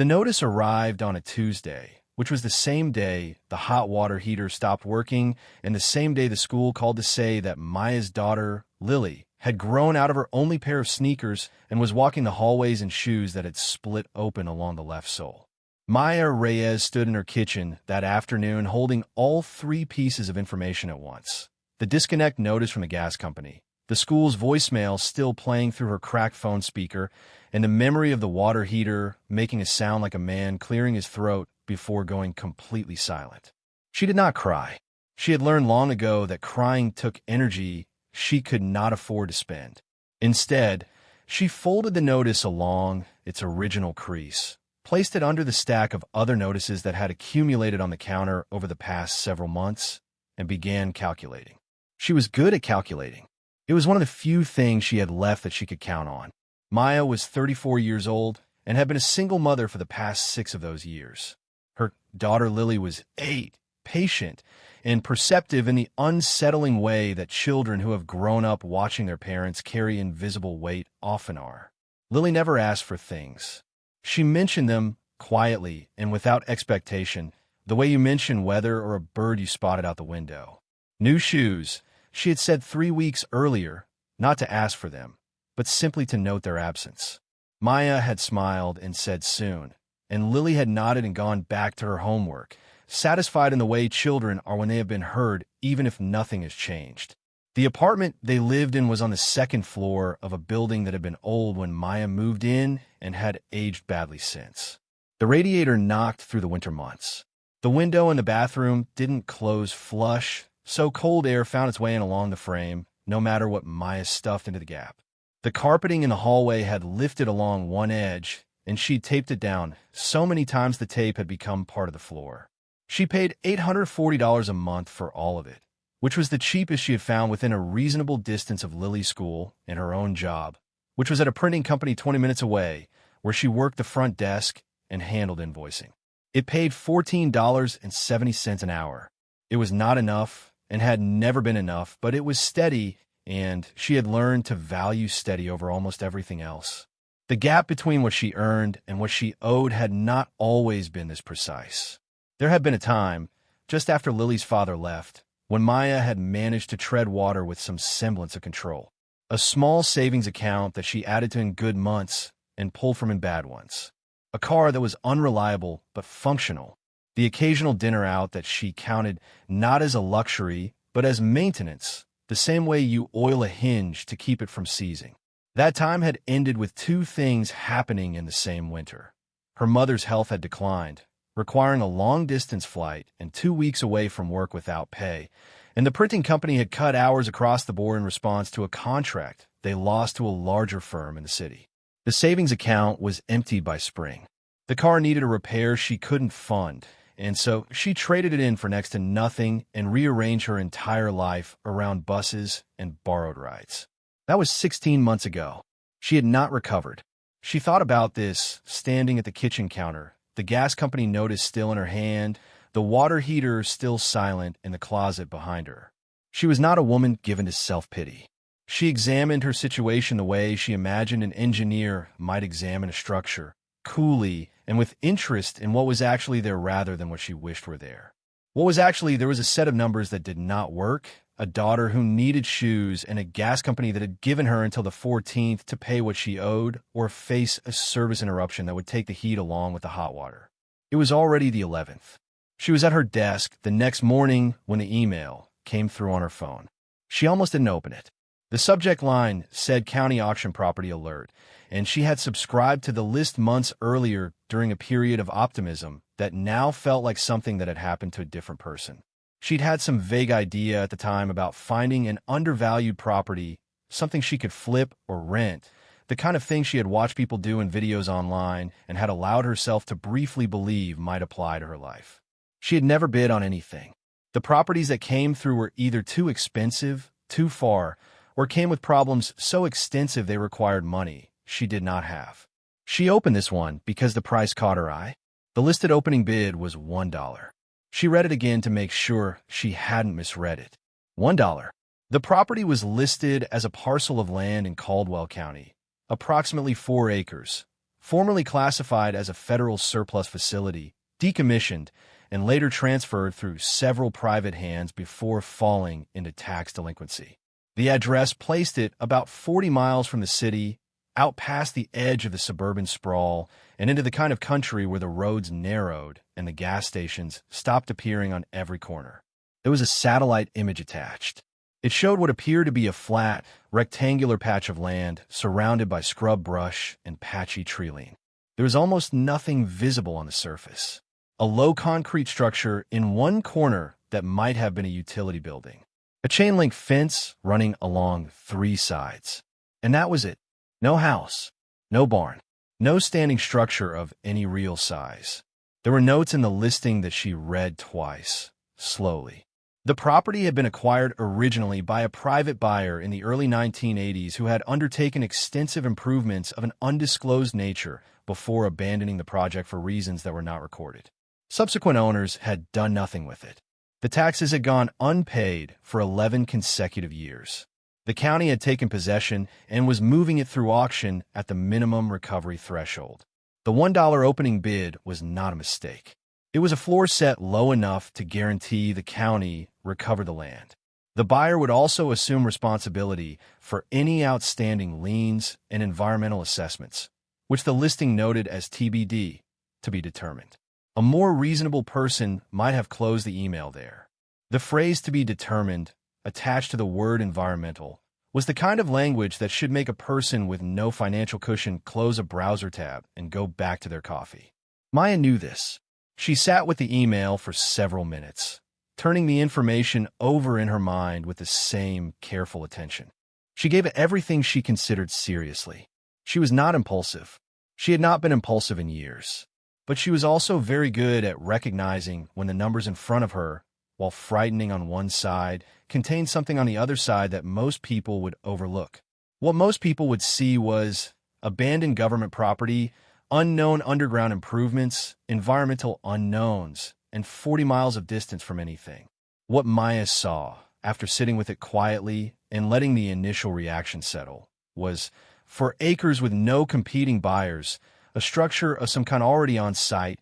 The notice arrived on a Tuesday, which was the same day the hot water heater stopped working and the same day the school called to say that Maya's daughter, Lily, had grown out of her only pair of sneakers and was walking the hallways in shoes that had split open along the left sole. Maya Reyes stood in her kitchen that afternoon holding all three pieces of information at once. The disconnect notice from the gas company, the school's voicemail still playing through her cracked phone speaker, and the memory of the water heater making a sound like a man clearing his throat before going completely silent. She did not cry. She had learned long ago that crying took energy she could not afford to spend. Instead, she folded the notice along its original crease, placed it under the stack of other notices that had accumulated on the counter over the past several months, and began calculating. She was good at calculating. It was one of the few things she had left that she could count on. Maya was 34 years old and had been a single mother for the past 6 of those years. Her daughter Lily was 8, patient, and perceptive in the unsettling way that children who have grown up watching their parents carry invisible weight often are. Lily never asked for things. She mentioned them quietly and without expectation, the way you mention weather or a bird you spotted out the window. New shoes, she had said 3 weeks earlier, not to ask for them, but simply to note their absence. Maya had smiled and said soon, and Lily had nodded and gone back to her homework, satisfied in the way children are when they have been heard, even if nothing has changed. The apartment they lived in was on the 2nd floor of a building that had been old when Maya moved in and had aged badly since. The radiator knocked through the winter months. The window in the bathroom didn't close flush, so cold air found its way in along the frame, no matter what Maya stuffed into the gap. The carpeting in the hallway had lifted along one edge, and she'd taped it down so many times the tape had become part of the floor. She paid $840 a month for all of it, which was the cheapest she had found within a reasonable distance of Lily's school and her own job, which was at a printing company 20 minutes away, where she worked the front desk and handled invoicing. It paid $14.70 an hour. It was not enough and had never been enough, but it was steady, and she had learned to value steady over almost everything else. The gap between what she earned and what she owed had not always been this precise. There had been a time, just after Lily's father left, when Maya had managed to tread water with some semblance of control. A small savings account that she added to in good months and pulled from in bad ones. A car that was unreliable but functional. The occasional dinner out that she counted not as a luxury but as maintenance, the same way you oil a hinge to keep it from seizing. That time had ended with 2 things happening in the same winter. Her mother's health had declined, requiring a long-distance flight and 2 weeks away from work without pay, and the printing company had cut hours across the board in response to a contract they lost to a larger firm in the city. The savings account was emptied by spring. The car needed a repair she couldn't fund, and so she traded it in for next to nothing and rearranged her entire life around buses and borrowed rides. That was 16 months ago. She had not recovered. She thought about this, standing at the kitchen counter, the gas company notice still in her hand, the water heater still silent in the closet behind her. She was not a woman given to self-pity. She examined her situation the way she imagined an engineer might examine a structure, coolly and with interest in what was actually there rather than what she wished were there. What was actually there was a set of numbers that did not work, a daughter who needed shoes, and a gas company that had given her until the 14th to pay what she owed or face a service interruption that would take the heat along with the hot water. It was already the 11th. She was at her desk the next morning when the email came through on her phone. She almost didn't open it. The subject line said County Auction Property Alert, and she had subscribed to the list months earlier during a period of optimism that now felt like something that had happened to a different person. She'd had some vague idea at the time about finding an undervalued property, something she could flip or rent, the kind of thing she had watched people do in videos online and had allowed herself to briefly believe might apply to her life. She had never bid on anything. The properties that came through were either too expensive, too far, or came with problems so extensive they required money she did not have. She opened this one because the price caught her eye. The listed opening bid was $1. She read it again to make sure she hadn't misread it. $1. The property was listed as a parcel of land in Caldwell County, approximately 4 acres, formerly classified as a federal surplus facility, decommissioned, and later transferred through several private hands before falling into tax delinquency. The address placed it about 40 miles from the city, out past the edge of the suburban sprawl, and into the kind of country where the roads narrowed and the gas stations stopped appearing on every corner. There was a satellite image attached. It showed what appeared to be a flat, rectangular patch of land surrounded by scrub brush and patchy treeline. There was almost nothing visible on the surface. A low concrete structure in one corner that might have been a utility building. A chain-link fence running along 3 sides. And that was it. No house, no barn, no standing structure of any real size. There were notes in the listing that she read twice, slowly. The property had been acquired originally by a private buyer in the early 1980s who had undertaken extensive improvements of an undisclosed nature before abandoning the project for reasons that were not recorded. Subsequent owners had done nothing with it. The taxes had gone unpaid for 11 consecutive years. The county had taken possession and was moving it through auction at the minimum recovery threshold. The $1 opening bid was not a mistake. It was a floor set low enough to guarantee the county recover the land. The buyer would also assume responsibility for any outstanding liens and environmental assessments, which the listing noted as TBD, to be determined. A more reasonable person might have closed the email there. The phrase "to be determined," attached to the word environmental, was the kind of language that should make a person with no financial cushion close a browser tab and go back to their coffee. Maya knew this. She sat with the email for several minutes, turning the information over in her mind with the same careful attention. She gave it everything she considered seriously. She was not impulsive. She had not been impulsive in years. But she was also very good at recognizing when the numbers in front of her, while frightening on one side, contained something on the other side that most people would overlook. What most people would see was abandoned government property, unknown underground improvements, environmental unknowns, and 40 miles of distance from anything. What Maya saw, after sitting with it quietly and letting the initial reaction settle, was, for acres with no competing buyers, a structure of some kind already on site,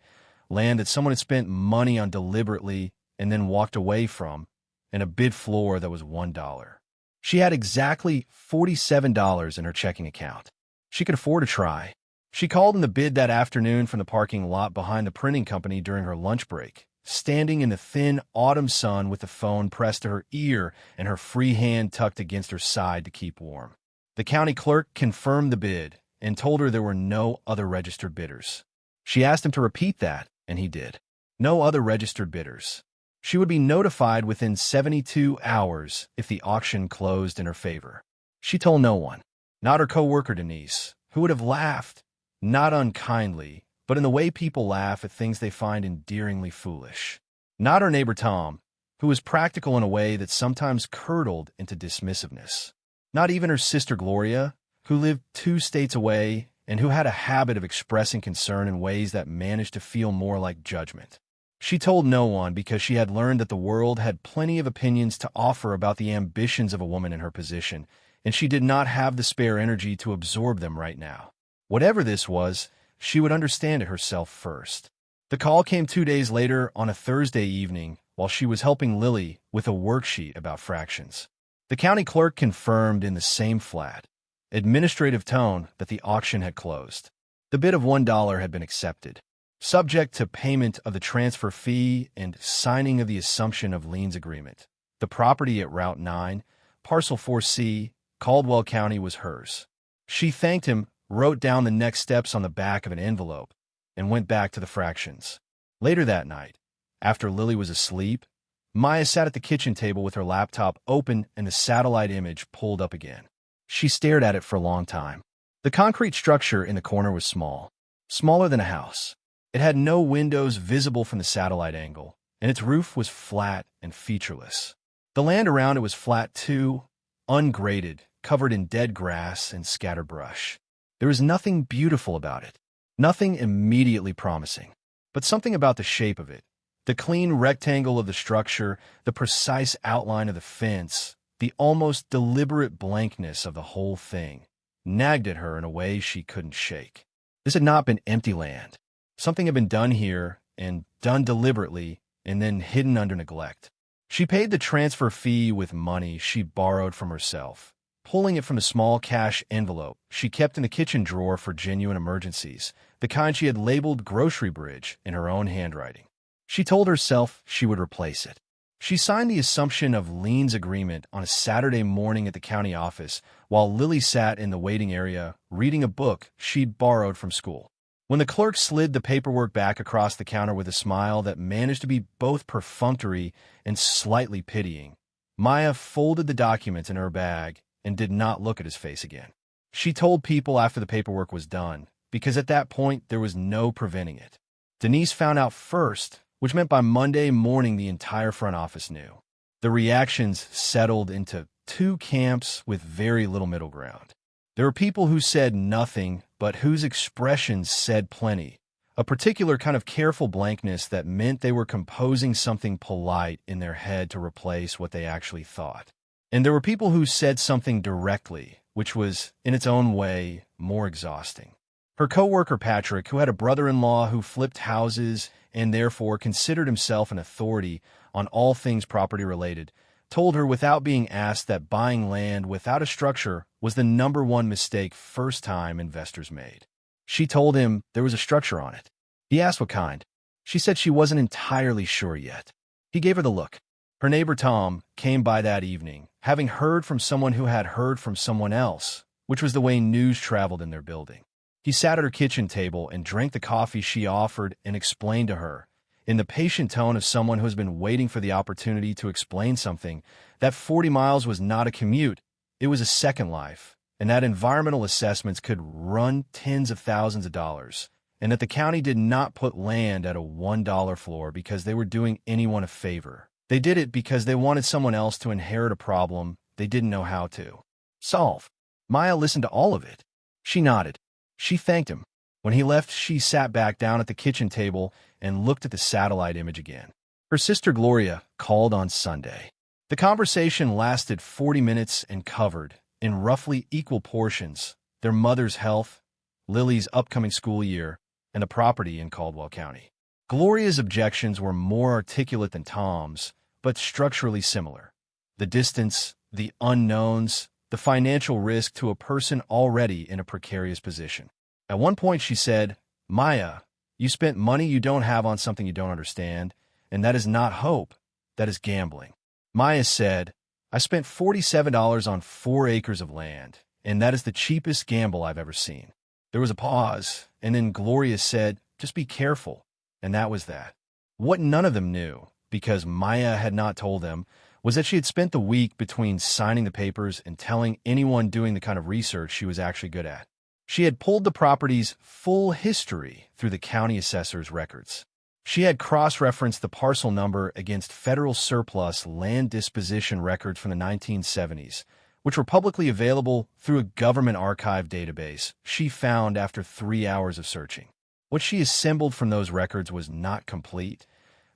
land that someone had spent money on deliberately and then walked away from, and a bid floor that was $1. She had exactly $47 in her checking account. She could afford to try. She called in the bid that afternoon from the parking lot behind the printing company during her lunch break, standing in the thin autumn sun with the phone pressed to her ear and her free hand tucked against her side to keep warm. The county clerk confirmed the bid and told her there were no other registered bidders. She asked him to repeat that, and he did. No other registered bidders. She would be notified within 72 hours if the auction closed in her favor. She told no one, not her coworker Denise, who would have laughed, not unkindly, but in the way people laugh at things they find endearingly foolish. Not her neighbor Tom, who was practical in a way that sometimes curdled into dismissiveness. Not even her sister Gloria, who lived 2 states away and who had a habit of expressing concern in ways that managed to feel more like judgment. She told no one because she had learned that the world had plenty of opinions to offer about the ambitions of a woman in her position, and she did not have the spare energy to absorb them right now. Whatever this was, she would understand it herself first. The call came 2 days later on a Thursday evening while she was helping Lily with a worksheet about fractions. The county clerk confirmed in the same flat, administrative tone that the auction had closed. The bid of $1 had been accepted, subject to payment of the transfer fee and signing of the assumption of liens agreement. The property at Route 9, Parcel 4C, Caldwell County was hers. She thanked him, wrote down the next steps on the back of an envelope, and went back to the fractions. Later that night, after Lily was asleep, Maya sat at the kitchen table with her laptop open and the satellite image pulled up again. She stared at it for a long time. The concrete structure in the corner was small, smaller than a house. It had no windows visible from the satellite angle, and its roof was flat and featureless. The land around it was flat too, ungraded, covered in dead grass and scattered brush. There was nothing beautiful about it, nothing immediately promising, but something about the shape of it. The clean rectangle of the structure, the precise outline of the fence, the almost deliberate blankness of the whole thing, nagged at her in a way she couldn't shake. This had not been empty land. Something had been done here, and done deliberately, and then hidden under neglect. She paid the transfer fee with money she borrowed from herself, pulling it from a small cash envelope she kept in the kitchen drawer for genuine emergencies, the kind she had labeled Grocery Bridge in her own handwriting. She told herself she would replace it. She signed the assumption of liens agreement on a Saturday morning at the county office while Lily sat in the waiting area reading a book she'd borrowed from school. When the clerk slid the paperwork back across the counter with a smile that managed to be both perfunctory and slightly pitying, Maya folded the documents in her bag and did not look at his face again. She told people after the paperwork was done, because at that point there was no preventing it. Denise found out first, which meant by Monday morning the entire front office knew. The reactions settled into two camps with very little middle ground. There were people who said nothing, but whose expressions said plenty, a particular kind of careful blankness that meant they were composing something polite in their head to replace what they actually thought. And there were people who said something directly, which was, in its own way, more exhausting. Her coworker Patrick, who had a brother-in-law who flipped houses and therefore considered himself an authority on all things property-related, told her without being asked that buying land without a structure was the #1 mistake first-time investors made. She told him there was a structure on it. He asked what kind. She said she wasn't entirely sure yet. He gave her the look. Her neighbor Tom came by that evening, having heard from someone who had heard from someone else, which was the way news traveled in their building. He sat at her kitchen table and drank the coffee she offered and explained to her, in the patient tone of someone who has been waiting for the opportunity to explain something, that 40 miles was not a commute, it was a second life, and that environmental assessments could run tens of thousands of dollars, and that the county did not put land at a $1 floor because they were doing anyone a favor. They did it because they wanted someone else to inherit a problem they didn't know how to solve. Maya listened to all of it. She nodded. She thanked him. When he left, she sat back down at the kitchen table and looked at the satellite image again. Her sister Gloria called on Sunday. The conversation lasted 40 minutes and covered, in roughly equal portions, their mother's health, Lily's upcoming school year, and the property in Caldwell County. Gloria's objections were more articulate than Tom's, but structurally similar. The distance, the unknowns, the financial risk to a person already in a precarious position. At one point she said, "Maya, you spent money you don't have on something you don't understand, and that is not hope, that is gambling." Maya said, "I spent $47 on 4 acres of land, and that is the cheapest gamble I've ever seen." There was a pause, and then Gloria said, "Just be careful," and that was that. What none of them knew, because Maya had not told them, was that she had spent the week between signing the papers and telling anyone doing the kind of research she was actually good at. She had pulled the property's full history through the county assessor's records. She had cross-referenced the parcel number against federal surplus land disposition records from the 1970s, which were publicly available through a government archive database she found after 3 hours of searching. What she assembled from those records was not complete.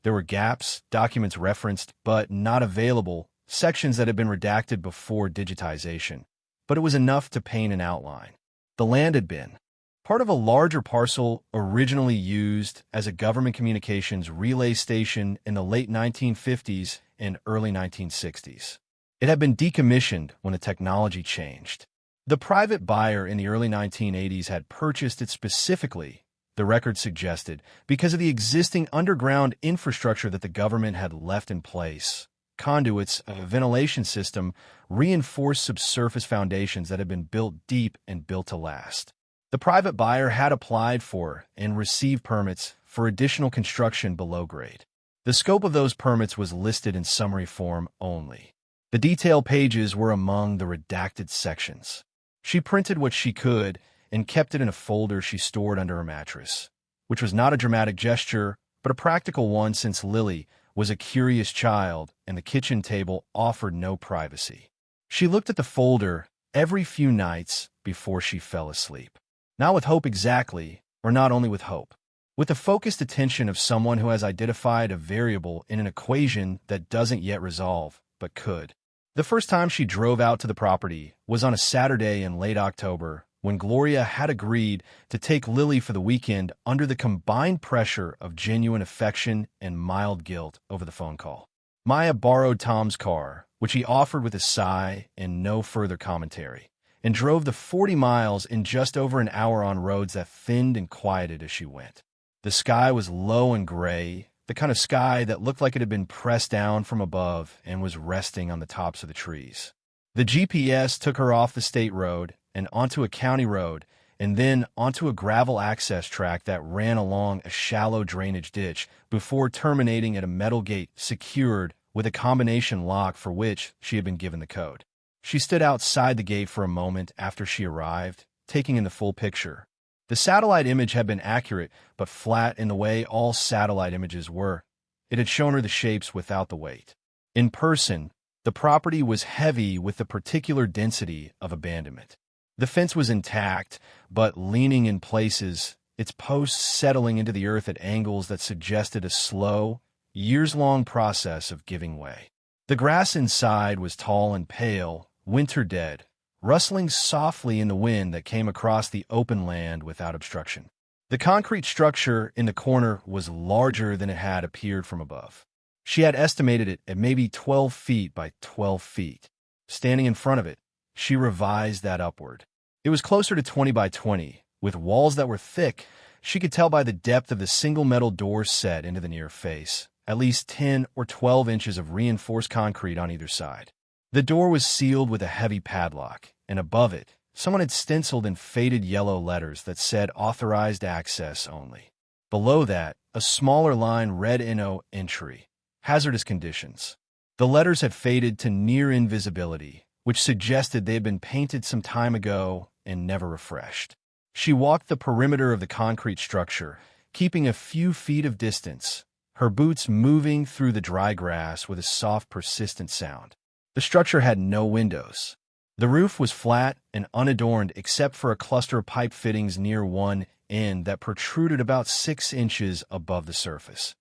There were gaps, documents referenced but not available, sections that had been redacted before digitization. But it was enough to paint an outline. The land had been part of a larger parcel originally used as a government communications relay station in the late 1950s and early 1960s. It had been decommissioned when the technology changed. The private buyer in the early 1980s had purchased it specifically, the record suggested, because of the existing underground infrastructure that the government had left in place. Conduits, a ventilation system, reinforced subsurface foundations that had been built deep and built to last. The private buyer had applied for and received permits for additional construction below grade. The scope of those permits was listed in summary form only. The detail pages were among the redacted sections. She printed what she could and kept it in a folder she stored under her mattress, which was not a dramatic gesture, but a practical one since Lily was a curious child and the kitchen table offered no privacy. She looked at the folder every few nights before she fell asleep. Not with hope exactly, or not only with hope. With the focused attention of someone who has identified a variable in an equation that doesn't yet resolve, but could. The first time she drove out to the property was on a Saturday in late October, when Gloria had agreed to take Lily for the weekend under the combined pressure of genuine affection and mild guilt over the phone call. Maya borrowed Tom's car, which he offered with a sigh and no further commentary, and drove the 40 miles in just over an hour on roads that thinned and quieted as she went. The sky was low and gray, the kind of sky that looked like it had been pressed down from above and was resting on the tops of the trees. The GPS took her off the state road and onto a county road, and then onto a gravel access track that ran along a shallow drainage ditch before terminating at a metal gate secured with a combination lock for which she had been given the code. She stood outside the gate for a moment after she arrived, taking in the full picture. The satellite image had been accurate, but flat in the way all satellite images were. It had shown her the shapes without the weight. In person, the property was heavy with the particular density of abandonment. The fence was intact, but leaning in places, its posts settling into the earth at angles that suggested a slow, years-long process of giving way. The grass inside was tall and pale, winter-dead, rustling softly in the wind that came across the open land without obstruction. The concrete structure in the corner was larger than it had appeared from above. She had estimated it at maybe 12 feet by 12 feet. Standing in front of it, she revised that upward. It was closer to 20 by 20, with walls that were thick. She could tell by the depth of the single metal door set into the near face, at least 10 or 12 inches of reinforced concrete on either side. The door was sealed with a heavy padlock, and above it, someone had stenciled in faded yellow letters that said authorized access only. Below that, a smaller line read "No entry. Hazardous conditions." The letters had faded to near invisibility, which suggested they had been painted some time ago and never refreshed. She walked the perimeter of the concrete structure, keeping a few feet of distance, her boots moving through the dry grass with a soft, persistent sound. The structure had no windows. The roof was flat and unadorned except for a cluster of pipe fittings near one end that protruded about 6 inches above the surface.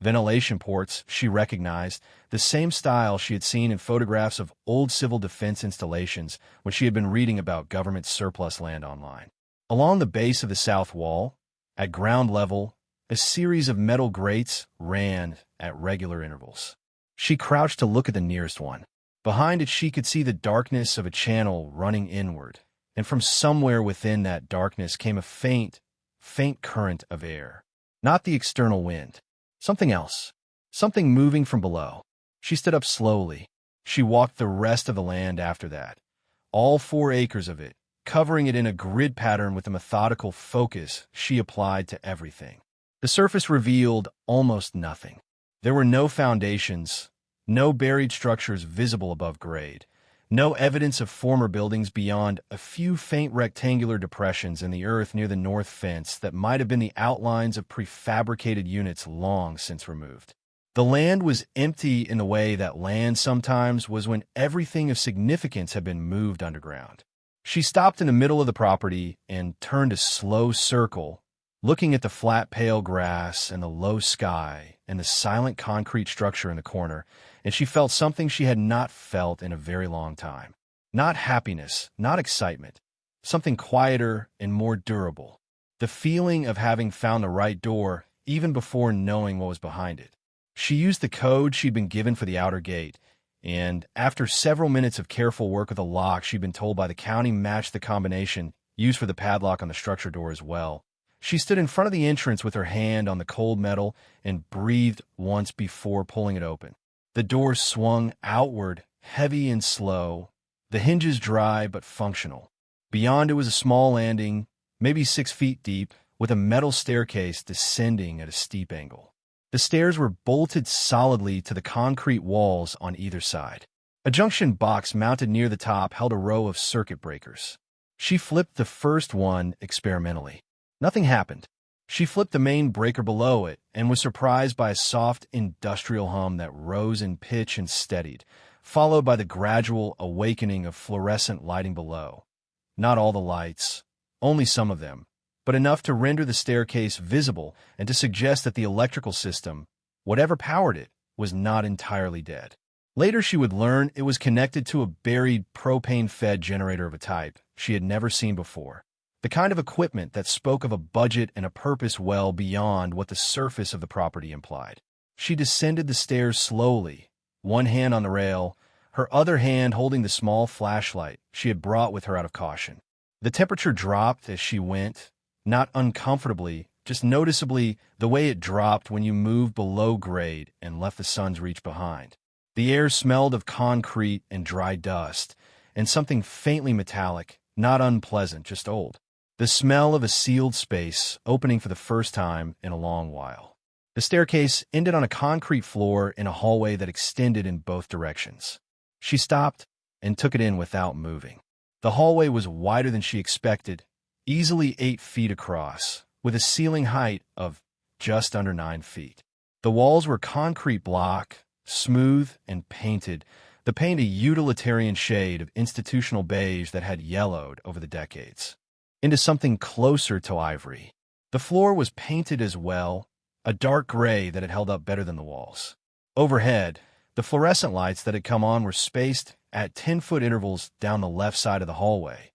Ventilation ports, she recognized, the same style she had seen in photographs of old civil defense installations when she had been reading about government surplus land online. Along the base of the south wall, at ground level, a series of metal grates ran at regular intervals. She crouched to look at the nearest one. Behind it she could see the darkness of a channel running inward, and from somewhere within that darkness came a faint current of air. Not the external wind. Something else. Something moving from below. She stood up slowly. She walked the rest of the land after that, all 4 acres of it, covering it in a grid pattern with a methodical focus she applied to everything. The surface revealed almost nothing. There were no foundations, no buried structures visible above grade, no evidence of former buildings beyond a few faint rectangular depressions in the earth near the north fence that might have been the outlines of prefabricated units long since removed. The land was empty in the way that land sometimes was when everything of significance had been moved underground. She stopped in the middle of the property and turned a slow circle, looking at the flat, pale grass and the low sky and the silent concrete structure in the corner, and she felt something she had not felt in a very long time. Not happiness, not excitement. Something quieter and more durable. The feeling of having found the right door, even before knowing what was behind it. She used the code she'd been given for the outer gate, and after several minutes of careful work with a lock she'd been told by the county matched the combination used for the padlock on the structure door as well, she stood in front of the entrance with her hand on the cold metal and breathed once before pulling it open. The door swung outward, heavy and slow, the hinges dry but functional. Beyond it was a small landing, maybe 6 feet deep, with a metal staircase descending at a steep angle. The stairs were bolted solidly to the concrete walls on either side. A junction box mounted near the top held a row of circuit breakers. She flipped the first one experimentally. Nothing happened. She flipped the main breaker below it and was surprised by a soft industrial hum that rose in pitch and steadied, followed by the gradual awakening of fluorescent lighting below. Not all the lights, only some of them, but enough to render the staircase visible and to suggest that the electrical system, whatever powered it, was not entirely dead. Later she would learn it was connected to a buried propane-fed generator of a type, she had never seen before. The kind of equipment that spoke of a budget and a purpose well beyond what the surface of the property implied. She descended the stairs slowly, one hand on the rail, her other hand holding the small flashlight she had brought with her out of caution. The temperature dropped as she went, not uncomfortably, just noticeably the way it dropped when you moved below grade and left the sun's reach behind. The air smelled of concrete and dry dust, and something faintly metallic, not unpleasant, just old. The smell of a sealed space opening for the first time in a long while. The staircase ended on a concrete floor in a hallway that extended in both directions. She stopped and took it in without moving. The hallway was wider than she expected, easily 8 feet across, with a ceiling height of just under 9 feet. The walls were concrete block, smooth and painted, the paint a utilitarian shade of institutional beige that had yellowed over the decades into something closer to ivory. The floor was painted as well, a dark gray that had held up better than the walls. Overhead, the fluorescent lights that had come on were spaced at 10-foot intervals down the left side of the hallway,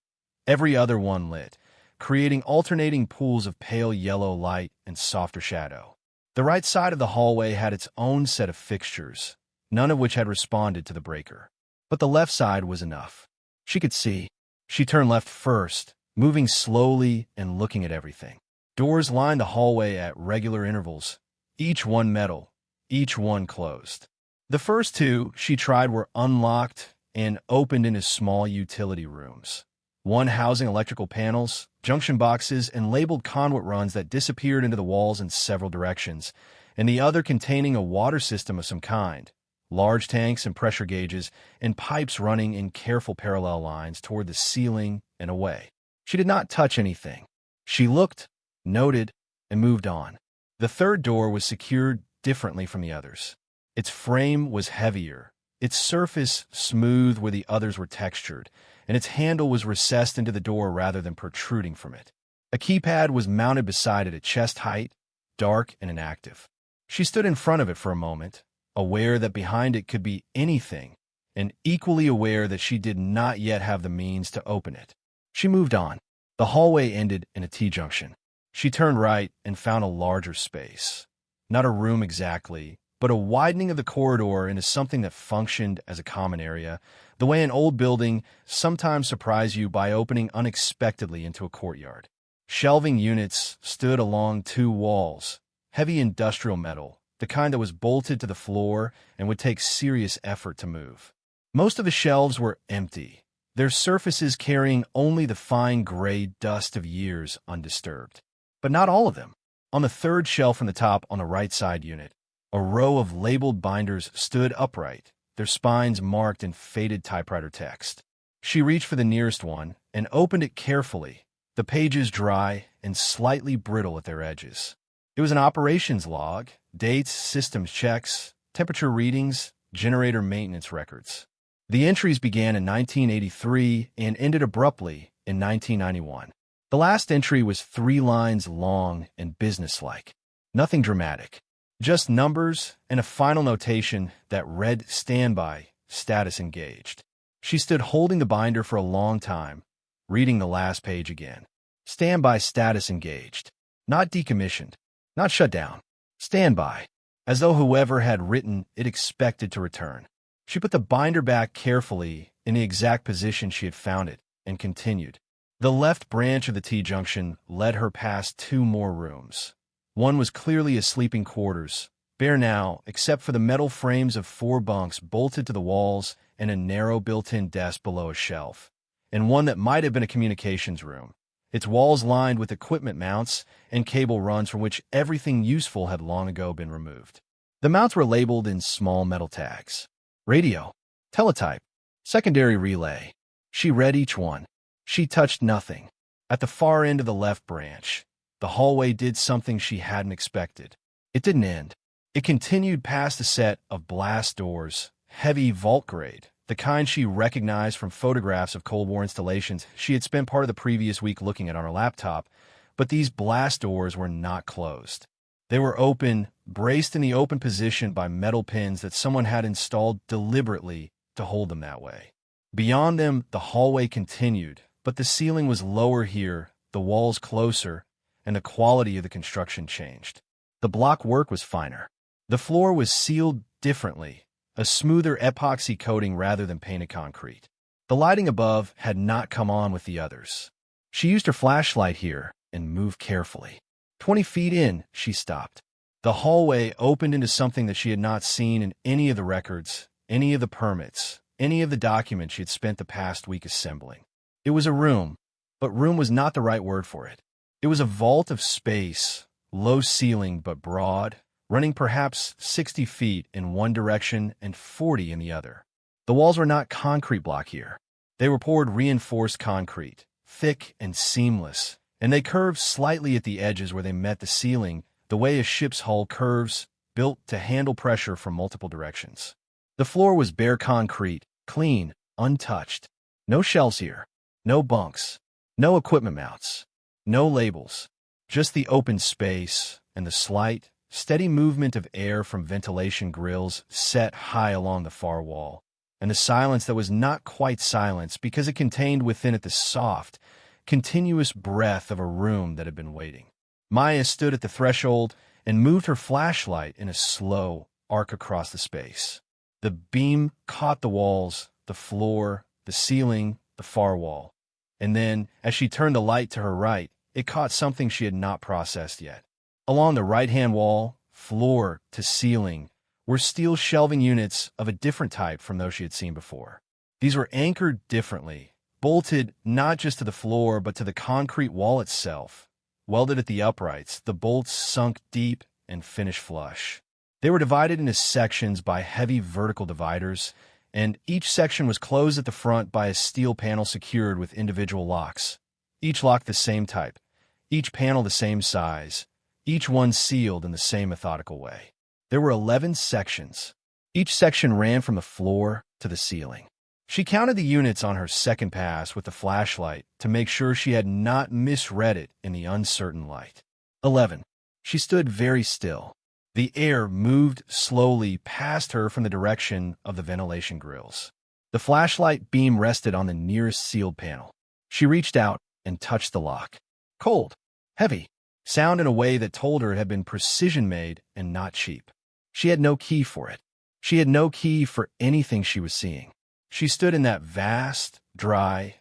every other one lit, creating alternating pools of pale yellow light and softer shadow. The right side of the hallway had its own set of fixtures, none of which had responded to the breaker. But the left side was enough. She could see. She turned left first, moving slowly and looking at everything. Doors lined the hallway at regular intervals, each one metal, each one closed. The first 2 she tried were unlocked and opened into small utility rooms, one housing electrical panels, junction boxes, and labeled conduit runs that disappeared into the walls in several directions, and the other containing a water system of some kind, large tanks and pressure gauges, and pipes running in careful parallel lines toward the ceiling and away. She did not touch anything. She looked, noted, and moved on. The third door was secured differently from the others. Its frame was heavier, its surface smooth where the others were textured, and its handle was recessed into the door rather than protruding from it. A keypad was mounted beside it at chest height, dark and inactive. She stood in front of it for a moment, aware that behind it could be anything, and equally aware that she did not yet have the means to open it. She moved on. The hallway ended in a T-junction. She turned right and found a larger space. Not a room exactly, but a widening of the corridor into something that functioned as a common area, the way an old building sometimes surprised you by opening unexpectedly into a courtyard. Shelving units stood along 2 walls, heavy industrial metal, the kind that was bolted to the floor and would take serious effort to move. Most of the shelves were empty, their surfaces carrying only the fine gray dust of years undisturbed. But not all of them. On the 3rd shelf from the top on the right side unit, a row of labeled binders stood upright, their spines marked in faded typewriter text. She reached for the nearest one and opened it carefully, the pages dry and slightly brittle at their edges. It was an operations log, dates, systems checks, temperature readings, generator maintenance records. The entries began in 1983 and ended abruptly in 1991. The last entry was 3 lines long and businesslike. Nothing dramatic. Just numbers and a final notation that read standby, status engaged. She stood holding the binder for a long time, reading the last page again. Standby, status engaged. Not decommissioned. Not shut down. Standby. As though whoever had written it expected to return. She put the binder back carefully in the exact position she had found it and continued. The left branch of the T-junction led her past 2 more rooms. One was clearly a sleeping quarters, bare now except for the metal frames of 4 bunks bolted to the walls and a narrow built-in desk below a shelf, and one that might have been a communications room, its walls lined with equipment mounts and cable runs from which everything useful had long ago been removed. The mounts were labeled in small metal tags. Radio, teletype, secondary relay. She read each one. She touched nothing. At the far end of the left branch, the hallway did something she hadn't expected. It didn't end. It continued past a set of blast doors, heavy vault grade, the kind she recognized from photographs of Cold War installations she had spent part of the previous week looking at on her laptop, but these blast doors were not closed. They were open, braced in the open position by metal pins that someone had installed deliberately to hold them that way. Beyond them, the hallway continued, but the ceiling was lower here, the walls closer, and the quality of the construction changed. The block work was finer. The floor was sealed differently, a smoother epoxy coating rather than painted concrete. The lighting above had not come on with the others. She used her flashlight here and moved carefully. 20 feet in, she stopped. The hallway opened into something that she had not seen in any of the records, any of the permits, any of the documents she had spent the past week assembling. It was a room, but room was not the right word for it. It was a vault of space, low ceiling but broad, running perhaps 60 feet in one direction and 40 in the other. The walls were not concrete block here. They were poured reinforced concrete, thick and seamless, and they curved slightly at the edges where they met the ceiling, the way a ship's hull curves, built to handle pressure from multiple directions. The floor was bare concrete, clean, untouched. No shelves here, no bunks, no equipment mounts, no labels, just the open space and the slight, steady movement of air from ventilation grills set high along the far wall, and the silence that was not quite silence because it contained within it the soft, continuous breath of a room that had been waiting. Maya stood at the threshold and moved her flashlight in a slow arc across the space. The beam caught the walls, the floor, the ceiling, the far wall. And then, as she turned the light to her right, it caught something she had not processed yet. Along the right-hand wall, floor to ceiling, were steel shelving units of a different type from those she had seen before. These were anchored differently, bolted not just to the floor but to the concrete wall itself. Welded at the uprights, the bolts sunk deep and finished flush. They were divided into sections by heavy vertical dividers, and each section was closed at the front by a steel panel secured with individual locks. Each lock the same type, each panel the same size, each one sealed in the same methodical way. There were 11 sections. Each section ran from the floor to the ceiling. She counted the units on her second pass with the flashlight to make sure she had not misread it in the uncertain light. 11. She stood very still. The air moved slowly past her from the direction of the ventilation grills. The flashlight beam rested on the nearest sealed panel. She reached out and touched the lock. Cold, heavy, sound in a way that told her it had been precision-made and not cheap. She had no key for it. She had no key for anything she was seeing. She stood in that vast, dry,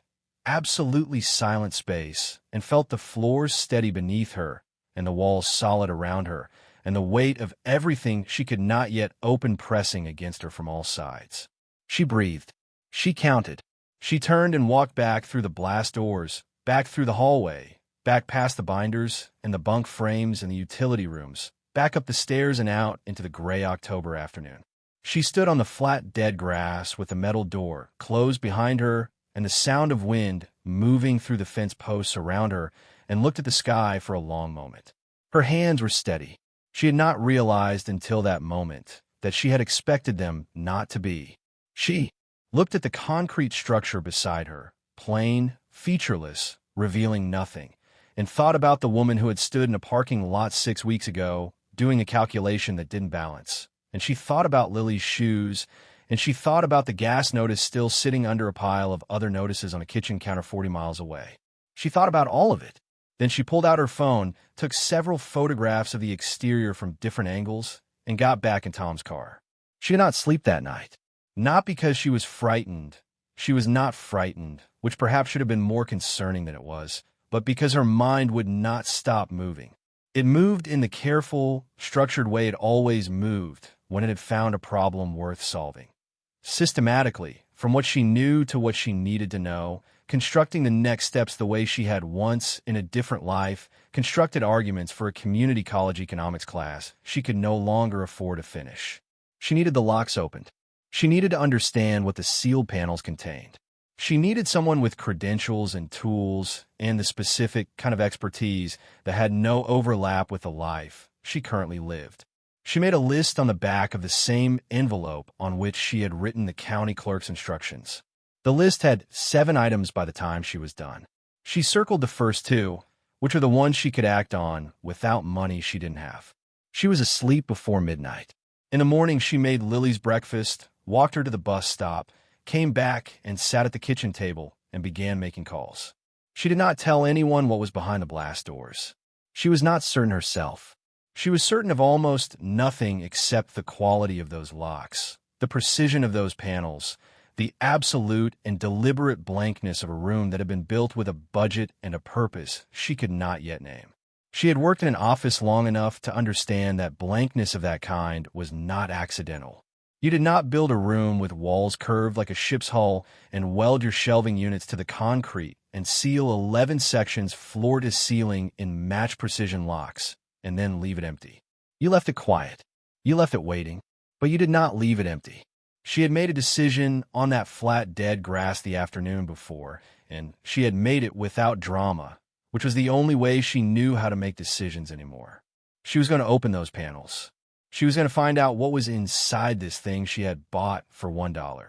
absolutely silent space and felt the floors steady beneath her and the walls solid around her and the weight of everything she could not yet open pressing against her from all sides. She breathed. She counted. She turned and walked back through the blast doors, back through the hallway, back past the binders and the bunk frames and the utility rooms, back up the stairs and out into the gray October afternoon. She stood on the flat dead grass with the metal door closed behind her and the sound of wind moving through the fence posts around her and looked at the sky for a long moment. Her hands were steady. She had not realized until that moment that she had expected them not to be. She looked at the concrete structure beside her, plain, featureless, revealing nothing, and thought about the woman who had stood in a parking lot 6 weeks ago doing a calculation that didn't balance. And she thought about Lily's shoes, and she thought about the gas notice still sitting under a pile of other notices on a kitchen counter 40 miles away. She thought about all of it. Then she pulled out her phone, took several photographs of the exterior from different angles, and got back in Tom's car. She did not sleep that night. Not because she was frightened. She was not frightened, which perhaps should have been more concerning than it was, but because her mind would not stop moving. It moved in the careful, structured way it always moved when it had found a problem worth solving. Systematically, from what she knew to what she needed to know, constructing the next steps the way she had once in a different life, constructed arguments for a community college economics class she could no longer afford to finish. She needed the locks opened. She needed to understand what the sealed panels contained. She needed someone with credentials and tools and the specific kind of expertise that had no overlap with the life she currently lived. She made a list on the back of the same envelope on which she had written the county clerk's instructions. The list had 7 items by the time she was done. She circled the first 2, which are the ones she could act on without money she didn't have. She was asleep before midnight. In the morning, she made Lily's breakfast, walked her to the bus stop, came back and sat at the kitchen table, and began making calls. She did not tell anyone what was behind the blast doors. She was not certain herself. She was certain of almost nothing except the quality of those locks, the precision of those panels, the absolute and deliberate blankness of a room that had been built with a budget and a purpose she could not yet name. She had worked in an office long enough to understand that blankness of that kind was not accidental. You did not build a room with walls curved like a ship's hull and weld your shelving units to the concrete and seal 11 sections floor to ceiling in match-precision locks and then leave it empty. You left it quiet. You left it waiting, but you did not leave it empty. She had made a decision on that flat, dead grass the afternoon before, and she had made it without drama, which was the only way she knew how to make decisions anymore. She was going to open those panels. She was going to find out what was inside this thing she had bought for $1.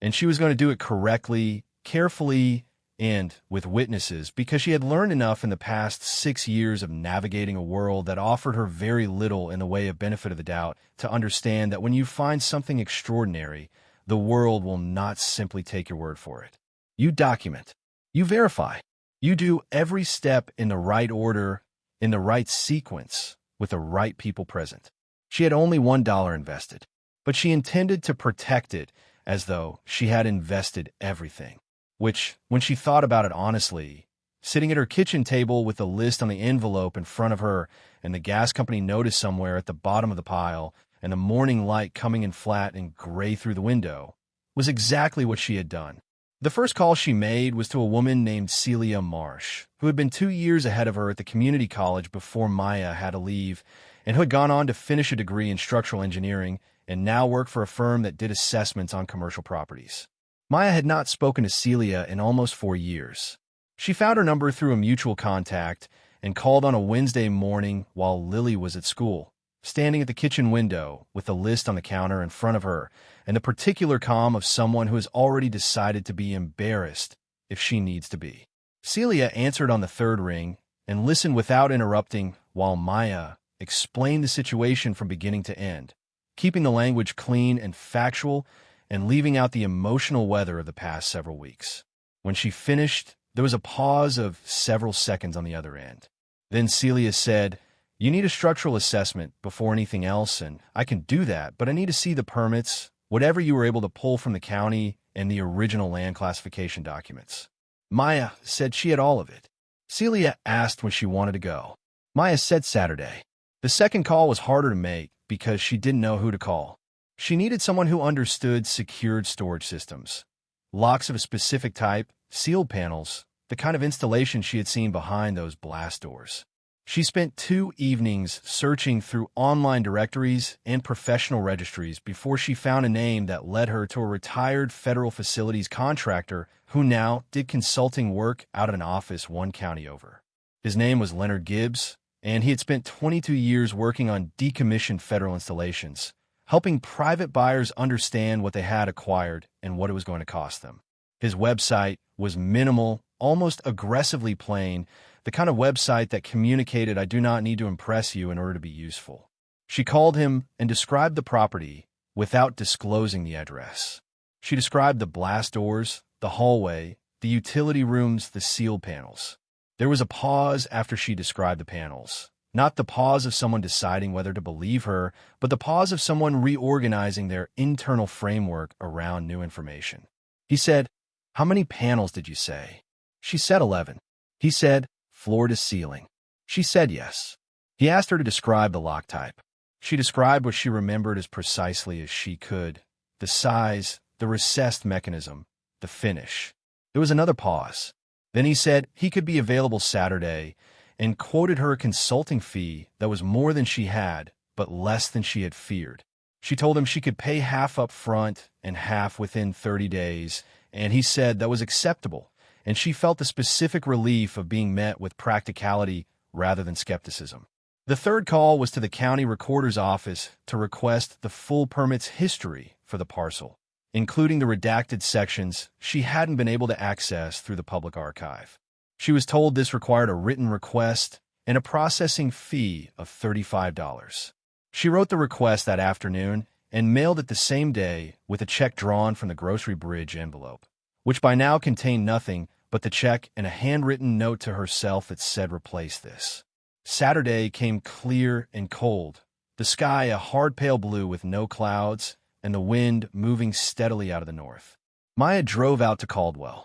And she was going to do it correctly, carefully, and with witnesses, because she had learned enough in the past 6 years of navigating a world that offered her very little in the way of benefit of the doubt to understand that when you find something extraordinary, the world will not simply take your word for it. You document. You verify. You do every step in the right order, in the right sequence, with the right people present. She had only $1 invested, but she intended to protect it as though she had invested everything. Which, when she thought about it honestly, sitting at her kitchen table with the list on the envelope in front of her and the gas company notice somewhere at the bottom of the pile and the morning light coming in flat and gray through the window, was exactly what she had done. The first call she made was to a woman named Celia Marsh, who had been 2 years ahead of her at the community college before Maya had to leave, and who had gone on to finish a degree in structural engineering and now worked for a firm that did assessments on commercial properties. Maya had not spoken to Celia in almost 4 years. She found her number through a mutual contact and called on a Wednesday morning while Lily was at school, standing at the kitchen window with the list on the counter in front of her and the particular calm of someone who has already decided to be embarrassed if she needs to be. Celia answered on the third ring and listened without interrupting while Maya explained the situation from beginning to end, keeping the language clean and factual and leaving out the emotional weather of the past several weeks. When she finished, there was a pause of several seconds on the other end. Then Celia said, "You need a structural assessment before anything else, and I can do that, but I need to see the permits, whatever you were able to pull from the county, and the original land classification documents." Maya said she had all of it. Celia asked when she wanted to go. Maya said Saturday. The second call was harder to make because she didn't know who to call. She needed someone who understood secured storage systems, locks of a specific type, sealed panels, the kind of installation she had seen behind those blast doors. She spent 2 evenings searching through online directories and professional registries before she found a name that led her to a retired federal facilities contractor who now did consulting work out of an office 1 county over. His name was Leonard Gibbs, and he had spent 22 years working on decommissioned federal installations, helping private buyers understand what they had acquired and what it was going to cost them. His website was minimal, almost aggressively plain, the kind of website that communicated, "I do not need to impress you in order to be useful." She called him and described the property without disclosing the address. She described the blast doors, the hallway, the utility rooms, the sealed panels. There was a pause after she described the panels. Not the pause of someone deciding whether to believe her, but the pause of someone reorganizing their internal framework around new information. He said, "How many panels did you say?" She said 11. He said, "Floor to ceiling." She said yes. He asked her to describe the lock type. She described what she remembered as precisely as she could: the size, the recessed mechanism, the finish. There was another pause. Then he said he could be available Saturday, and quoted her a consulting fee that was more than she had, but less than she had feared. She told him she could pay half up front and half within 30 days, and he said that was acceptable, and she felt the specific relief of being met with practicality rather than skepticism. The third call was to the county recorder's office to request the full permit's history for the parcel, including the redacted sections she hadn't been able to access through the public archive. She was told this required a written request and a processing fee of $35. She wrote the request that afternoon and mailed it the same day with a check drawn from the Grocery Bridge envelope. which by now contained nothing but the check and a handwritten note to herself that said replace this. Saturday came clear and cold, the sky a hard pale blue with no clouds, and the wind moving steadily out of the north. Maya drove out to Caldwell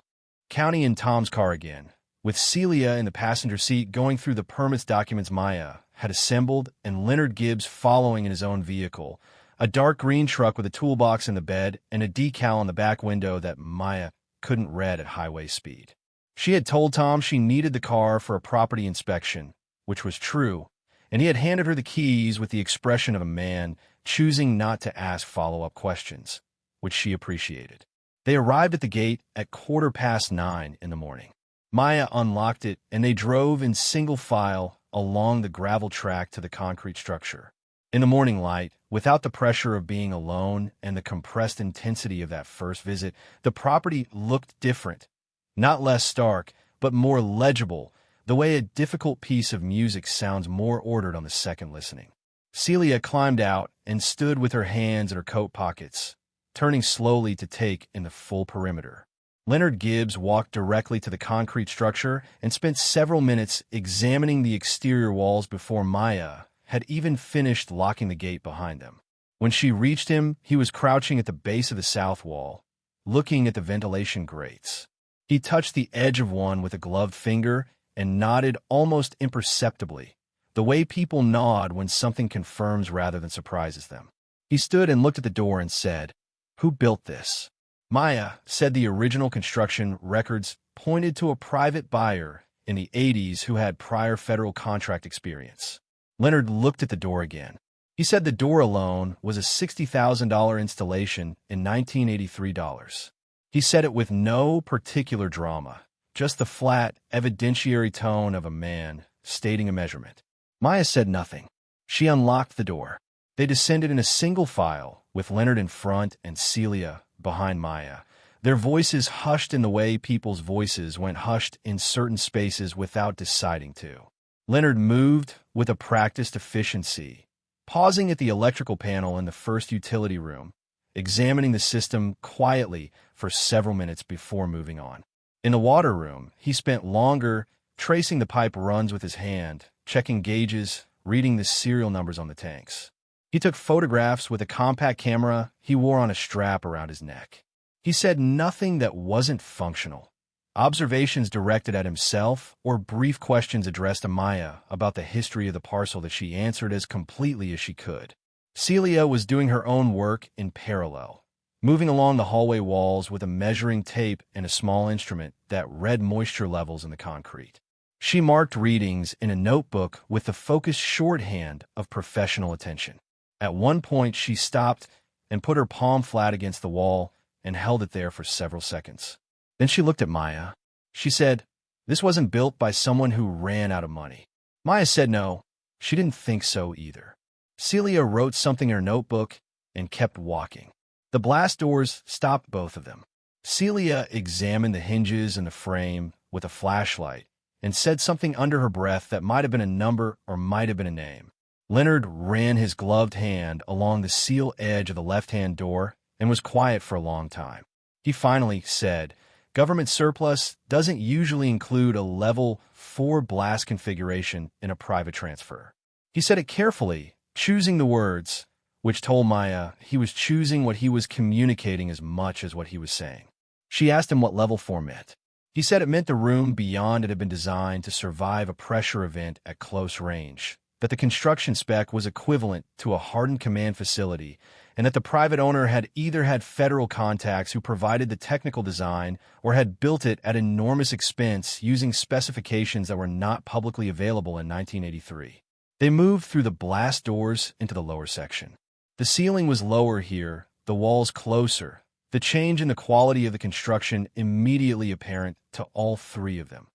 County in Tom's car again, with Celia in the passenger seat going through the permits documents Maya had assembled and Leonard Gibbs following in his own vehicle, a dark green truck with a toolbox in the bed and a decal on the back window that Maya couldn't read at highway speed. She had told Tom she needed the car for a property inspection, which was true, and he had handed her the keys with the expression of a man choosing not to ask follow-up questions, which she appreciated. They arrived at the gate at 9:15 in the morning. Maya unlocked it, and they drove in single file along the gravel track to the concrete structure. In the morning light, without the pressure of being alone and the compressed intensity of that first visit, the property looked different. Not less stark, but more legible, the way a difficult piece of music sounds more ordered on the second listening. Celia climbed out and stood with her hands in her coat pockets, turning slowly to take in the full perimeter. Leonard Gibbs walked directly to the concrete structure and spent several minutes examining the exterior walls before Maya had even finished locking the gate behind them. When she reached him, he was crouching at the base of the south wall, looking at the ventilation grates. He touched the edge of one with a gloved finger and nodded almost imperceptibly, the way people nod when something confirms rather than surprises them. He stood and looked at the door and said, "Who built this?" Maya said the original construction records pointed to a private buyer in the 80s who had prior federal contract experience. Leonard looked at the door again. He said the door alone was a $60,000 installation in 1983 dollars. He said it with no particular drama, just the flat, evidentiary tone of a man stating a measurement. Maya said nothing. She unlocked the door. They descended in a single file, with Leonard in front and Celia behind Maya, their voices hushed in the way people's voices went hushed in certain spaces without deciding to. Leonard moved with a practiced efficiency, pausing at the electrical panel in the first utility room, examining the system quietly for several minutes before moving on. In the water room, he spent longer tracing the pipe runs with his hand, checking gauges, reading the serial numbers on the tanks. He took photographs with a compact camera he wore on a strap around his neck. He said nothing that wasn't functional. Observations directed at himself or brief questions addressed to Maya about the history of the parcel that she answered as completely as she could. Celia was doing her own work in parallel, moving along the hallway walls with a measuring tape and a small instrument that read moisture levels in the concrete. She marked readings in a notebook with the focused shorthand of professional attention. At one point, she stopped and put her palm flat against the wall and held it there for several seconds. Then she looked at Maya. She said, "This wasn't built by someone who ran out of money." Maya said no. She didn't think so either. Celia wrote something in her notebook and kept walking. The blast doors stopped both of them. Celia examined the hinges and the frame with a flashlight and said something under her breath that might have been a number or might have been a name. Leonard ran his gloved hand along the seal edge of the left-hand door and was quiet for a long time. He finally said, "Government surplus doesn't usually include a level 4 blast configuration in a private transfer." He said it carefully, choosing the words, which told Maya he was choosing what he was communicating as much as what he was saying. She asked him what level 4 meant. He said it meant the room beyond it had been designed to survive a pressure event at close range, that the construction spec was equivalent to a hardened command facility, and that the private owner had either had federal contacts who provided the technical design or had built it at enormous expense using specifications that were not publicly available in 1983. They moved through the blast doors into the lower section. The ceiling was lower here, the walls closer, the change in the quality of the construction immediately apparent to all three of them.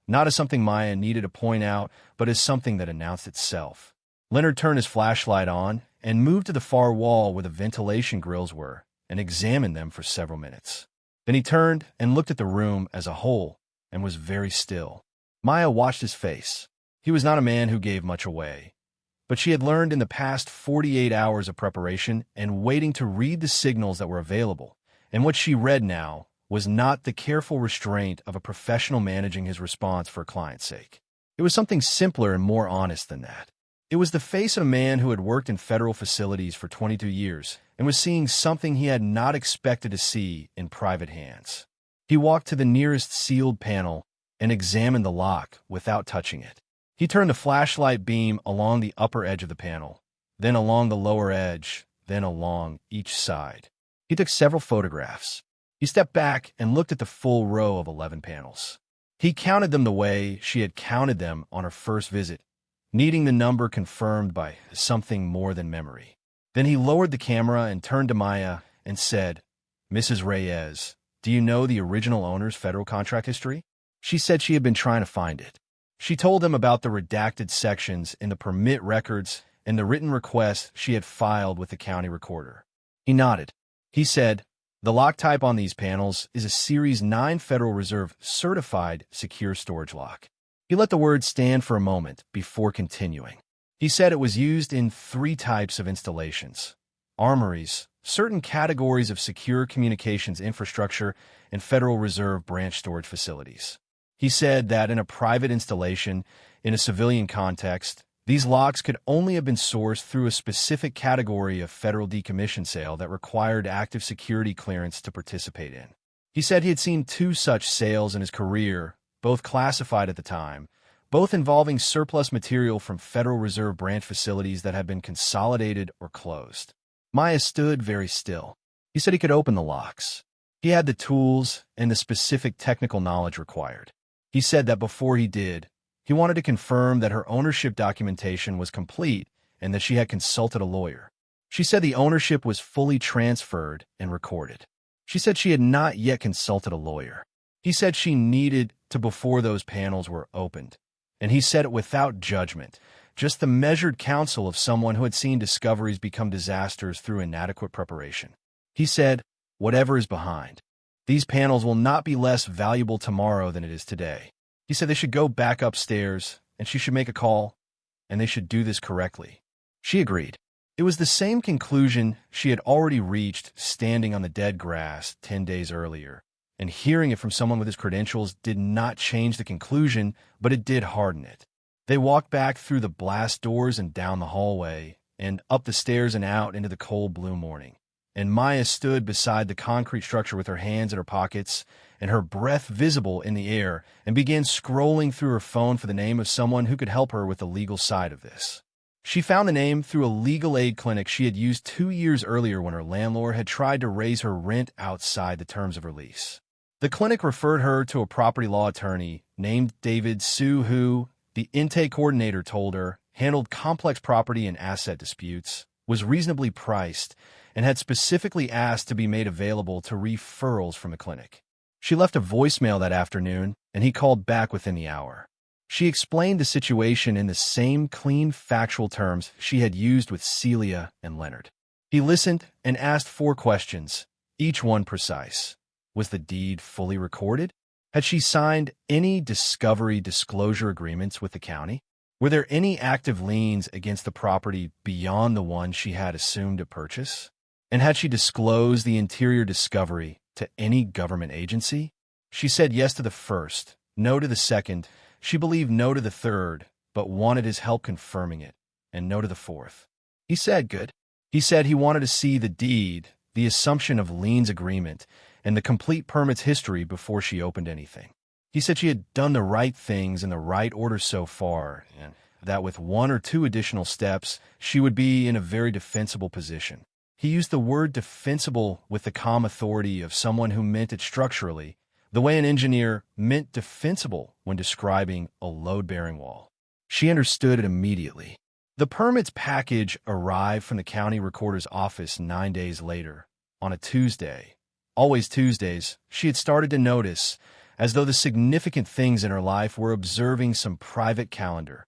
Not as something Maya needed to point out, but as something that announced itself. Leonard turned his flashlight on and moved to the far wall where the ventilation grills were and examined them for several minutes. Then he turned and looked at the room as a whole and was very still. Maya watched his face. He was not a man who gave much away, but she had learned in the past 48 hours of preparation and waiting to read the signals that were available, and what she read now was not the careful restraint of a professional managing his response for a client's sake. It was something simpler and more honest than that. It was the face of a man who had worked in federal facilities for 22 years and was seeing something he had not expected to see in private hands. He walked to the nearest sealed panel and examined the lock without touching it. He turned the flashlight beam along the upper edge of the panel, then along the lower edge, then along each side. He took several photographs. He stepped back and looked at the full row of 11 panels. He counted them the way she had counted them on her first visit, needing the number confirmed by something more than memory. Then he lowered the camera and turned to Maya and said, "Mrs. Reyes, do you know the original owner's federal contract history?" She said she had been trying to find it. She told him about the redacted sections in the permit records and the written request she had filed with the county recorder. He nodded. He said, "The lock type on these panels is a Series 9 Federal Reserve certified secure storage lock." He let the words stand for a moment before continuing. He said it was used in 3 types of installations: armories, certain categories of secure communications infrastructure, and Federal Reserve branch storage facilities. He said that in a private installation, in a civilian context, these locks could only have been sourced through a specific category of federal decommissioned sale that required active security clearance to participate in. He said he had seen 2 such sales in his career, both classified at the time, both involving surplus material from Federal Reserve branch facilities that had been consolidated or closed. Maya stood very still. He said he could open the locks. He had the tools and the specific technical knowledge required. He said that before he did, he wanted to confirm that her ownership documentation was complete and that she had consulted a lawyer. She said the ownership was fully transferred and recorded. She said she had not yet consulted a lawyer. He said she needed to before those panels were opened, and he said it without judgment, just the measured counsel of someone who had seen discoveries become disasters through inadequate preparation. He said, "Whatever is behind, these panels will not be less valuable tomorrow than it is today." He said they should go back upstairs, and she should make a call, and they should do this correctly. She agreed. It was the same conclusion she had already reached standing on the dead grass 10 days earlier, and hearing it from someone with his credentials did not change the conclusion, but it did harden it. They walked back through the blast doors and down the hallway, and up the stairs and out into the cold blue morning. And Maya stood beside the concrete structure with her hands in her pockets and her breath visible in the air, and began scrolling through her phone for the name of someone who could help her with the legal side of this. She found the name through a legal aid clinic she had used 2 years earlier when her landlord had tried to raise her rent outside the terms of her lease. The clinic referred her to a property law attorney named David Sue who, the intake coordinator told her, handled complex property and asset disputes, was reasonably priced, and had specifically asked to be made available to referrals from the clinic. She left a voicemail that afternoon, and he called back within the hour. She explained the situation in the same clean, factual terms she had used with Celia and Leonard. He listened and asked 4 questions, each one precise. Was the deed fully recorded? Had she signed any discovery disclosure agreements with the county? Were there any active liens against the property beyond the one she had assumed to purchase? And had she disclosed the interior discovery to any government agency? She said yes to the first, no to the second. She believed no to the third, but wanted his help confirming it, and no to the fourth. He said good. He said he wanted to see the deed, the assumption of liens agreement, and the complete permit's history before she opened anything. He said she had done the right things in the right order so far, and that with 1 or 2 additional steps, she would be in a very defensible position. He used the word defensible with the calm authority of someone who meant it structurally, the way an engineer meant defensible when describing a load-bearing wall. She understood it immediately. The permits package arrived from the county recorder's office 9 days later, on a Tuesday. Always Tuesdays, she had started to notice, as though the significant things in her life were observing some private calendar,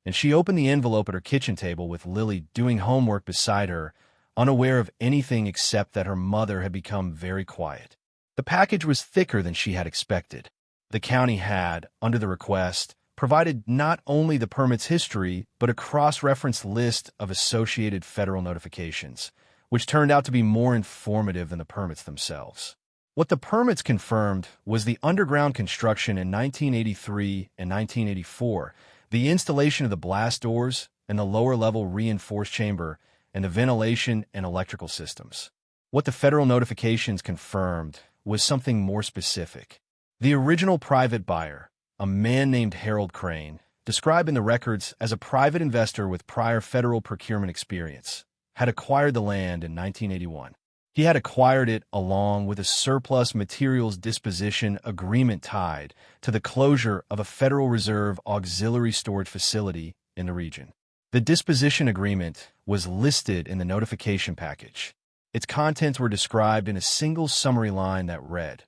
and she opened the envelope at her kitchen table with Lily doing homework beside her, unaware of anything except that her mother had become very quiet. The package was thicker than she had expected. The county had, under the request, provided not only the permit's history, but a cross-referenced list of associated federal notifications, which turned out to be more informative than the permits themselves. What the permits confirmed was the underground construction in 1983 and 1984, the installation of the blast doors and the lower-level reinforced chamber, and the ventilation and electrical systems. What the federal notifications confirmed was something more specific. The original private buyer, a man named Harold Crane, described in the records as a private investor with prior federal procurement experience, had acquired the land in 1981. He had acquired it along with a surplus materials disposition agreement tied to the closure of a Federal Reserve auxiliary storage facility in the region. The disposition agreement was listed in the notification package. Its contents were described in a single summary line that read,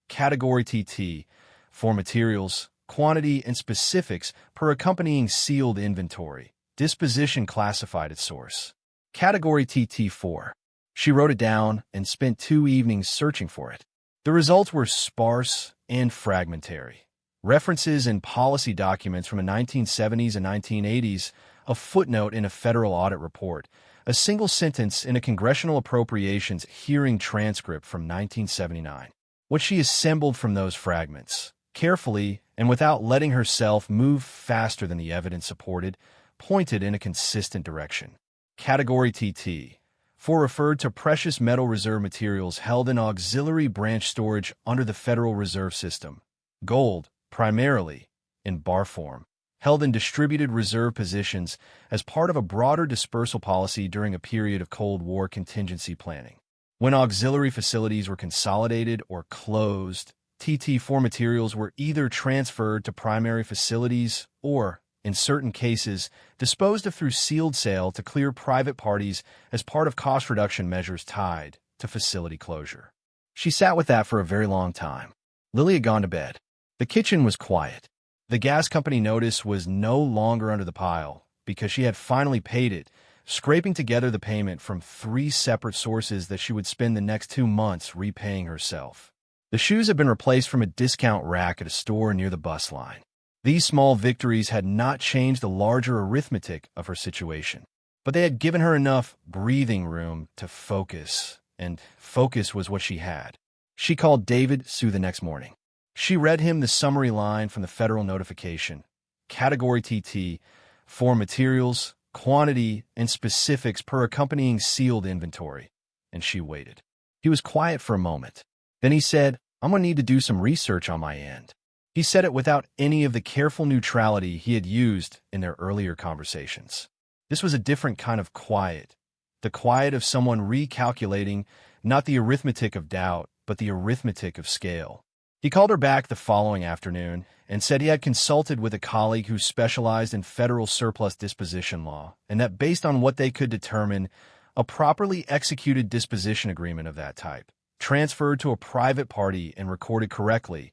Category TT, for materials, quantity, and specifics per accompanying sealed inventory, disposition classified at source. Category TT4. She wrote it down and spent 2 evenings searching for it. The results were sparse and fragmentary. References in policy documents from the 1970s and 1980s, a footnote in a federal audit report, a single sentence in a congressional appropriations hearing transcript from 1979. What she assembled from those fragments, carefully and without letting herself move faster than the evidence supported, pointed in a consistent direction. Category TT, for referred to precious metal reserve materials held in auxiliary branch storage under the Federal Reserve System. Gold, primarily, in bar form, held in distributed reserve positions as part of a broader dispersal policy during a period of Cold War contingency planning. When auxiliary facilities were consolidated or closed, TT4 materials were either transferred to primary facilities or, in certain cases, disposed of through sealed sale to clear private parties as part of cost reduction measures tied to facility closure. She sat with that for a very long time. Lily had gone to bed. The kitchen was quiet. The gas company notice was no longer under the pile because she had finally paid it, scraping together the payment from 3 separate sources that she would spend the next 2 months repaying herself. The shoes had been replaced from a discount rack at a store near the bus line. These small victories had not changed the larger arithmetic of her situation, but they had given her enough breathing room to focus, and focus was what she had. She called David Sue the next morning. She read him the summary line from the federal notification, Category TT, for materials, quantity, and specifics per accompanying sealed inventory, and she waited. He was quiet for a moment. Then he said, I'm going to need to do some research on my end. He said it without any of the careful neutrality he had used in their earlier conversations. This was a different kind of quiet, the quiet of someone recalculating, not the arithmetic of doubt, but the arithmetic of scale. He called her back the following afternoon and said he had consulted with a colleague who specialized in federal surplus disposition law, and that based on what they could determine, a properly executed disposition agreement of that type, transferred to a private party and recorded correctly,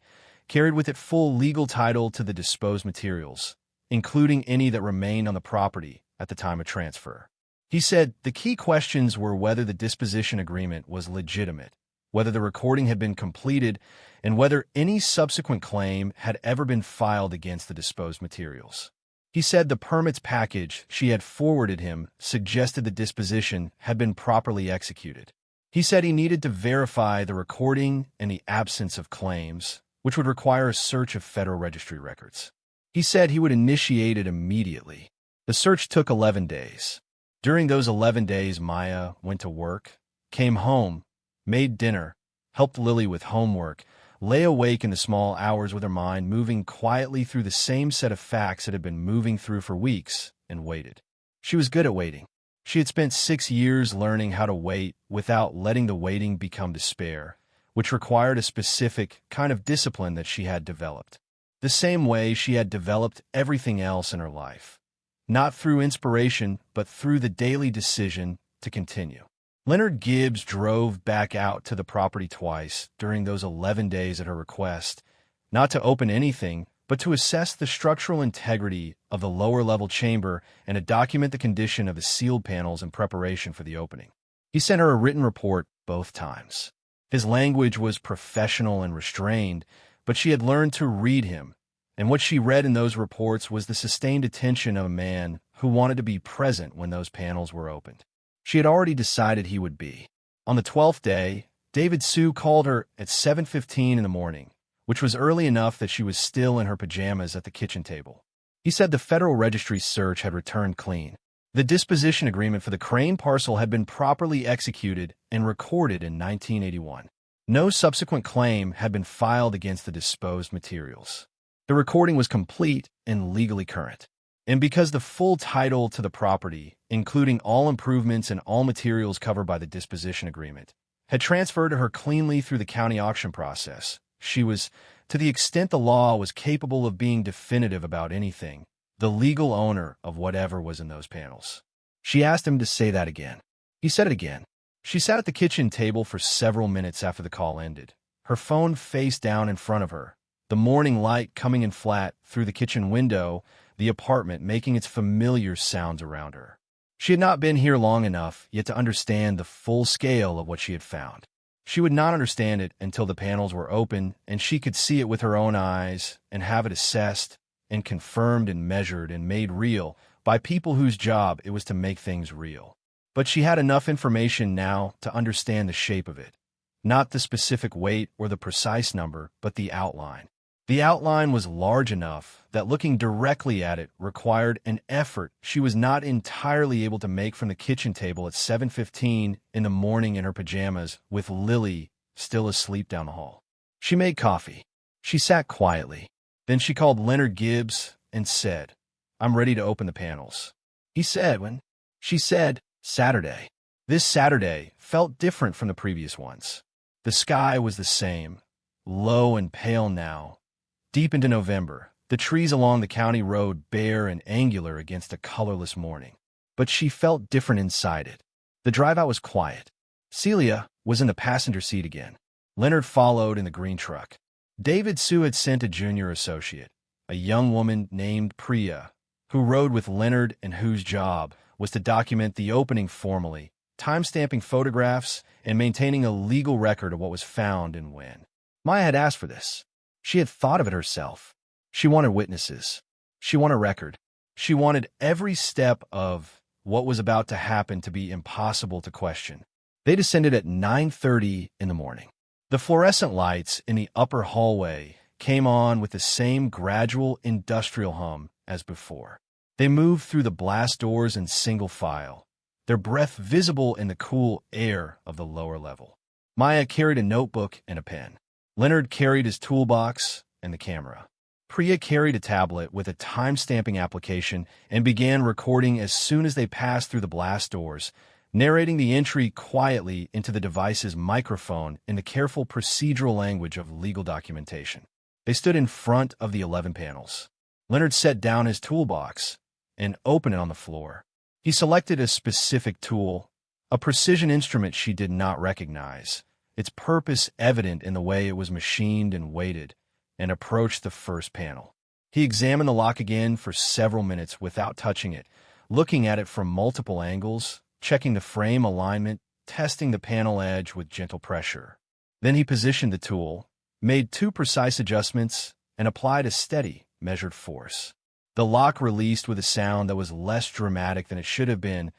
carried with it full legal title to the disposed materials, including any that remained on the property at the time of transfer. He said the key questions were whether the disposition agreement was legitimate, whether the recording had been completed, and whether any subsequent claim had ever been filed against the disposed materials. He said the permits package she had forwarded him suggested the disposition had been properly executed. He said he needed to verify the recording and the absence of claims, which would require a search of Federal Registry records. He said he would initiate it immediately. The search took 11 days. During those 11 days, Maya went to work, came home, made dinner, helped Lily with homework, lay awake in the small hours with her mind moving quietly through the same set of facts it had been moving through for weeks, and waited. She was good at waiting. She had spent 6 years learning how to wait without letting the waiting become despair, which required a specific kind of discipline that she had developed. The same way she had developed everything else in her life. Not through inspiration, but through the daily decision to continue. Leonard Gibbs drove back out to the property twice during those 11 days at her request, not to open anything, but to assess the structural integrity of the lower-level chamber and to document the condition of the sealed panels in preparation for the opening. He sent her a written report both times. His language was professional and restrained, but she had learned to read him, and what she read in those reports was the sustained attention of a man who wanted to be present when those panels were opened. She had already decided he would be. On the 12th day, David Sue called her at 7:15 in the morning, which was early enough that she was still in her pajamas at the kitchen table. He said the Federal Registry search had returned clean. The disposition agreement for the Crane parcel had been properly executed and recorded in 1981. No subsequent claim had been filed against the disposed materials. The recording was complete and legally current. And because the full title to the property, including all improvements and all materials covered by the disposition agreement, had transferred to her cleanly through the county auction process, she was, to the extent the law was capable of being definitive about anything, the legal owner of whatever was in those panels. She asked him to say that again. He said it again. She sat at the kitchen table for several minutes after the call ended, her phone face down in front of her, the morning light coming in flat through the kitchen window, the apartment making its familiar sounds around her. She had not been here long enough yet to understand the full scale of what she had found. She would not understand it until the panels were open and she could see it with her own eyes and have it assessed and confirmed and measured and made real by people whose job it was to make things real. But she had enough information now to understand the shape of it, not the specific weight or the precise number, but the outline. The outline was large enough that looking directly at it required an effort she was not entirely able to make from the kitchen table at 7:15 in the morning in her pajamas with Lily still asleep down the hall. She made coffee. She sat quietly. Then she called Leonard Gibbs and said, "I'm ready to open the panels." He said, "When?" She said, "Saturday." This Saturday felt different from the previous ones. The sky was the same, low and pale now. Deep into November, the trees along the county road bare and angular against a colorless morning. But she felt different inside it. The drive-out was quiet. Celia was in the passenger seat again. Leonard followed in the green truck. David Sue had sent a junior associate, a young woman named Priya, who rode with Leonard and whose job was to document the opening formally, time-stamping photographs and maintaining a legal record of what was found and when. Maya had asked for this. She had thought of it herself. She wanted witnesses. She wanted a record. She wanted every step of what was about to happen to be impossible to question. They descended at 9:30 in the morning. The fluorescent lights in the upper hallway came on with the same gradual industrial hum as before. They moved through the blast doors in single file, their breath visible in the cool air of the lower level. Maya carried a notebook and a pen. Leonard carried his toolbox and the camera. Priya carried a tablet with a time-stamping application and began recording as soon as they passed through the blast doors, narrating the entry quietly into the device's microphone in the careful procedural language of legal documentation. They stood in front of the 11 panels. Leonard set down his toolbox and opened it on the floor. He selected a specific tool, a precision instrument she did not recognize, its purpose evident in the way it was machined and weighted, and approached the first panel. He examined the lock again for several minutes without touching it, looking at it from multiple angles, checking the frame alignment, testing the panel edge with gentle pressure. Then he positioned the tool, made 2 precise adjustments, and applied a steady, measured force. The lock released with a sound that was less dramatic than it should have been,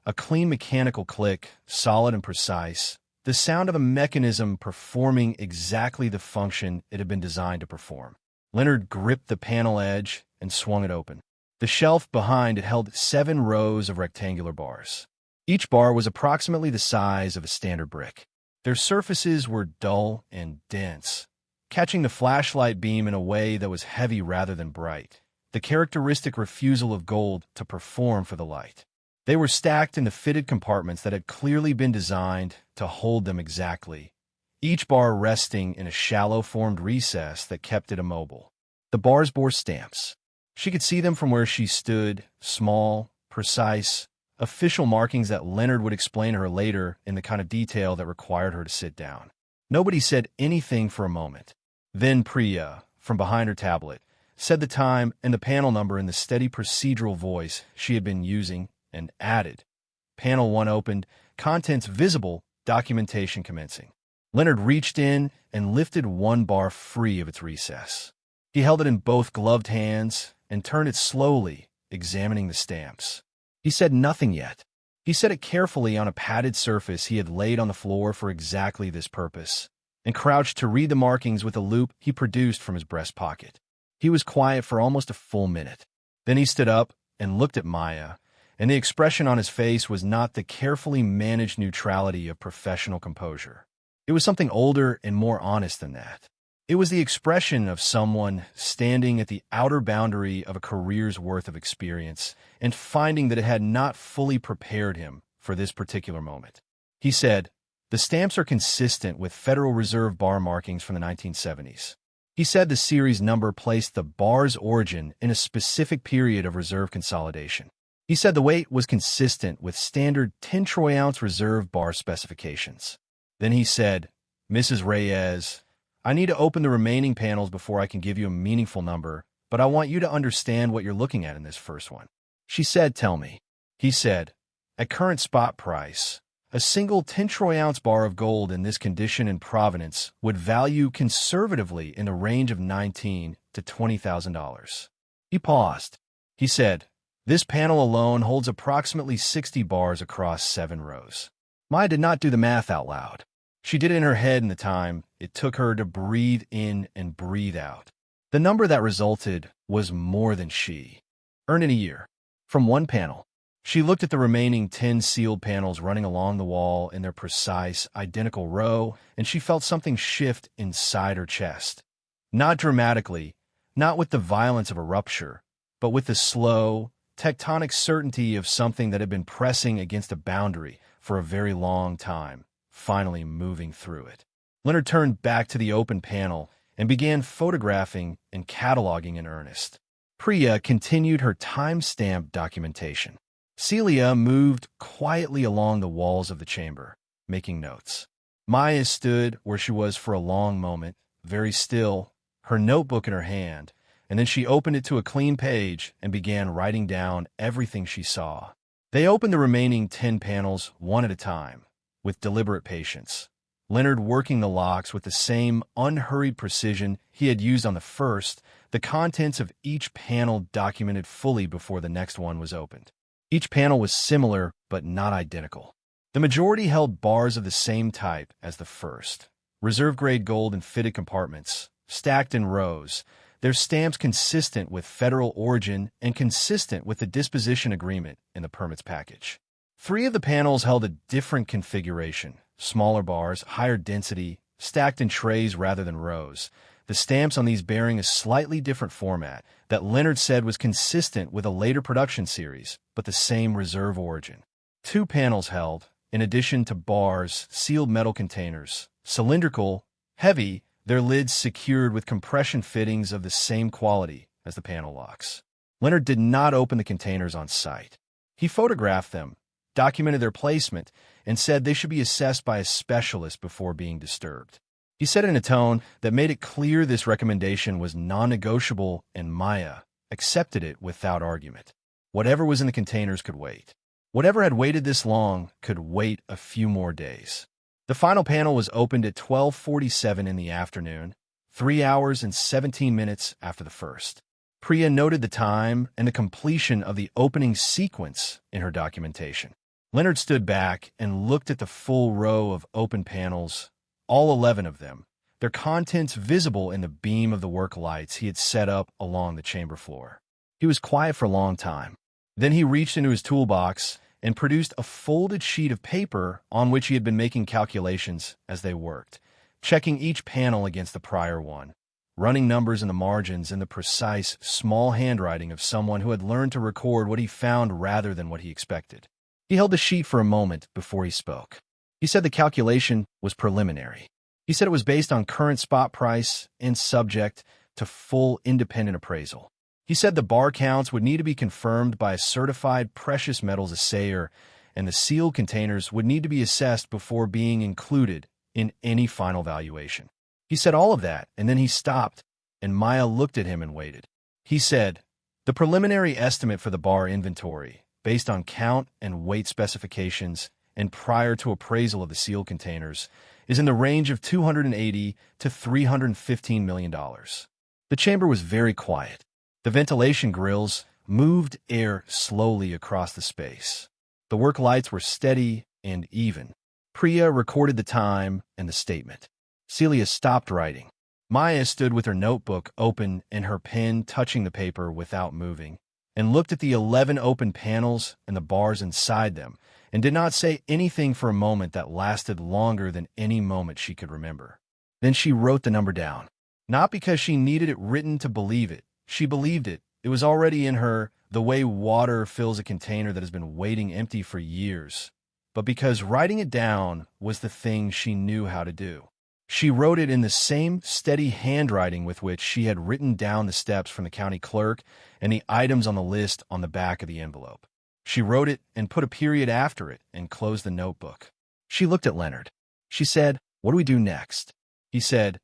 a clean mechanical click, solid and precise, the sound of a mechanism performing exactly the function it had been designed to perform. Leonard gripped the panel edge and swung it open. The shelf behind it held 7 rows of rectangular bars. Each bar was approximately the size of a standard brick. Their surfaces were dull and dense, catching the flashlight beam in a way that was heavy rather than bright, the characteristic refusal of gold to perform for the light. They were stacked in the fitted compartments that had clearly been designed to hold them exactly, each bar resting in a shallow-formed recess that kept it immobile. The bars bore stamps. She could see them from where she stood, small, precise, official markings that Leonard would explain to her later in the kind of detail that required her to sit down. Nobody said anything for a moment. Then Priya, from behind her tablet, said the time and the panel number in the steady procedural voice she had been using, and added, "Panel 1 opened, contents visible, documentation commencing." Leonard reached in and lifted 1 bar free of its recess. He held it in both gloved hands and turned it slowly, examining the stamps. He said nothing yet. He set it carefully on a padded surface he had laid on the floor for exactly this purpose, and crouched to read the markings with a loupe he produced from his breast pocket. He was quiet for almost a full minute. Then he stood up and looked at Maya, and the expression on his face was not the carefully managed neutrality of professional composure. It was something older and more honest than that. It was the expression of someone standing at the outer boundary of a career's worth of experience and finding that it had not fully prepared him for this particular moment. He said, "The stamps are consistent with Federal Reserve bar markings from the 1970s. He said the series number placed the bar's origin in a specific period of reserve consolidation. He said the weight was consistent with standard 10 troy ounce reserve bar specifications. Then he said, "Mrs. Reyes, I need to open the remaining panels before I can give you a meaningful number, but I want you to understand what you're looking at in this first one." She said, "Tell me." He said, "At current spot price, a single 10 troy ounce bar of gold in this condition and provenance would value conservatively in the range of $19,000 to $20,000. He paused. He said, "This panel alone holds approximately 60 bars across 7 rows. Maya did not do the math out loud. She did it in her head in the time it took her to breathe in and breathe out. The number that resulted was more than she earned in a year. From one panel, she looked at the remaining 10 sealed panels running along the wall in their precise, identical row, and she felt something shift inside her chest. Not dramatically, not with the violence of a rupture, but with the slow, tectonic certainty of something that had been pressing against a boundary for a very long time, finally moving through it. Leonard turned back to the open panel and began photographing and cataloging in earnest. Priya continued her time-stamped documentation. Celia moved quietly along the walls of the chamber, making notes. Maya stood where she was for a long moment, very still, her notebook in her hand, and then she opened it to a clean page and began writing down everything she saw. They opened the remaining 10 panels one at a time, with deliberate patience. Leonard working the locks with the same unhurried precision he had used on the first, the contents of each panel documented fully before the next one was opened. Each panel was similar, but not identical. The majority held bars of the same type as the first, reserve-grade gold in fitted compartments, stacked in rows, their stamps consistent with federal origin and consistent with the disposition agreement in the permits package. 3 of the panels held a different configuration, smaller bars, higher density, stacked in trays rather than rows, the stamps on these bearing a slightly different format that Leonard said was consistent with a later production series, but the same reserve origin. 2 panels held, in addition to bars, sealed metal containers, cylindrical, heavy, their lids secured with compression fittings of the same quality as the panel locks. Leonard did not open the containers on site. He photographed them, documented their placement, and said they should be assessed by a specialist before being disturbed. He said in a tone that made it clear this recommendation was non-negotiable, and Maya accepted it without argument. Whatever was in the containers could wait. Whatever had waited this long could wait a few more days. The final panel was opened at 12:47 in the afternoon, 3 hours and 17 minutes after the first. Priya noted the time and the completion of the opening sequence in her documentation. Leonard stood back and looked at the full row of open panels, all 11 of them, their contents visible in the beam of the work lights he had set up along the chamber floor. He was quiet for a long time. Then he reached into his toolbox and produced a folded sheet of paper on which he had been making calculations as they worked, checking each panel against the prior one, running numbers in the margins in the precise, small handwriting of someone who had learned to record what he found rather than what he expected. He held the sheet for a moment before he spoke. He said the calculation was preliminary. He said it was based on current spot price and subject to full independent appraisal. He said the bar counts would need to be confirmed by a certified precious metals assayer, and the sealed containers would need to be assessed before being included in any final valuation. He said all of that, and then he stopped, and Maya looked at him and waited. He said, "The preliminary estimate for the bar inventory, based on count and weight specifications and prior to appraisal of the sealed containers, is in the range of $280 to $315 million. The chamber was very quiet. The ventilation grills moved air slowly across the space. The work lights were steady and even. Priya recorded the time and the statement. Celia stopped writing. Maya stood with her notebook open and her pen touching the paper without moving, and looked at the 11 open panels and the bars inside them, and did not say anything for a moment that lasted longer than any moment she could remember. Then she wrote the number down. Not because she needed it written to believe it. She believed it. It was already in her, the way water fills a container that has been waiting empty for years. But because writing it down was the thing she knew how to do. She wrote it in the same steady handwriting with which she had written down the steps from the county clerk and the items on the list on the back of the envelope. She wrote it and put a period after it and closed the notebook. She looked at Leonard. She said, "What do we do next?" He said,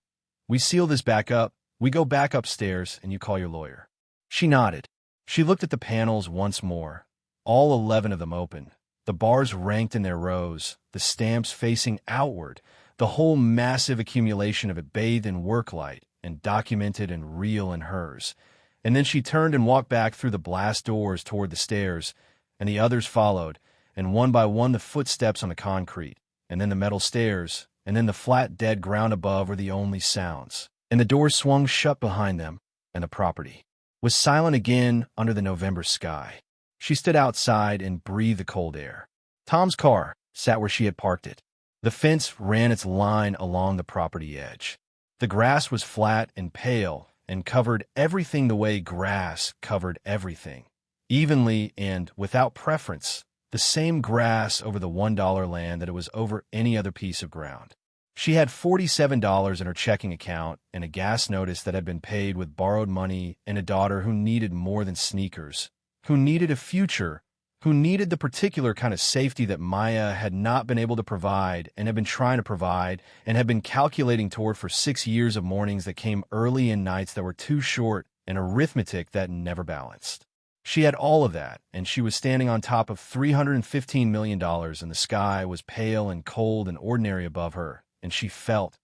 "We seal this back up, we go back upstairs, and you call your lawyer." She nodded. She looked at the panels once more, all 11 of them open, the bars ranked in their rows, the stamps facing outward, the whole massive accumulation of it bathed in work light and documented and real in hers. And then she turned and walked back through the blast doors toward the stairs, and the others followed, and one by one the footsteps on the concrete, and then the metal stairs, and then the flat dead ground above were the only sounds. And the doors swung shut behind them, and the property was silent again under the November sky. She stood outside and breathed the cold air. Tom's car sat where she had parked it. The fence ran its line along the property edge. The grass was flat and pale and covered everything the way grass covered everything, evenly and without preference, the same grass over the $1 land that it was over any other piece of ground. She had $47 in her checking account and a gas notice that had been paid with borrowed money, and a daughter who needed more than sneakers, who needed a future, who needed the particular kind of safety that Maya had not been able to provide and had been trying to provide and had been calculating toward for 6 years of mornings that came early and nights that were too short and arithmetic that never balanced. She had all of that, and she was standing on top of $315 million, and the sky was pale and cold and ordinary above her, and she felt,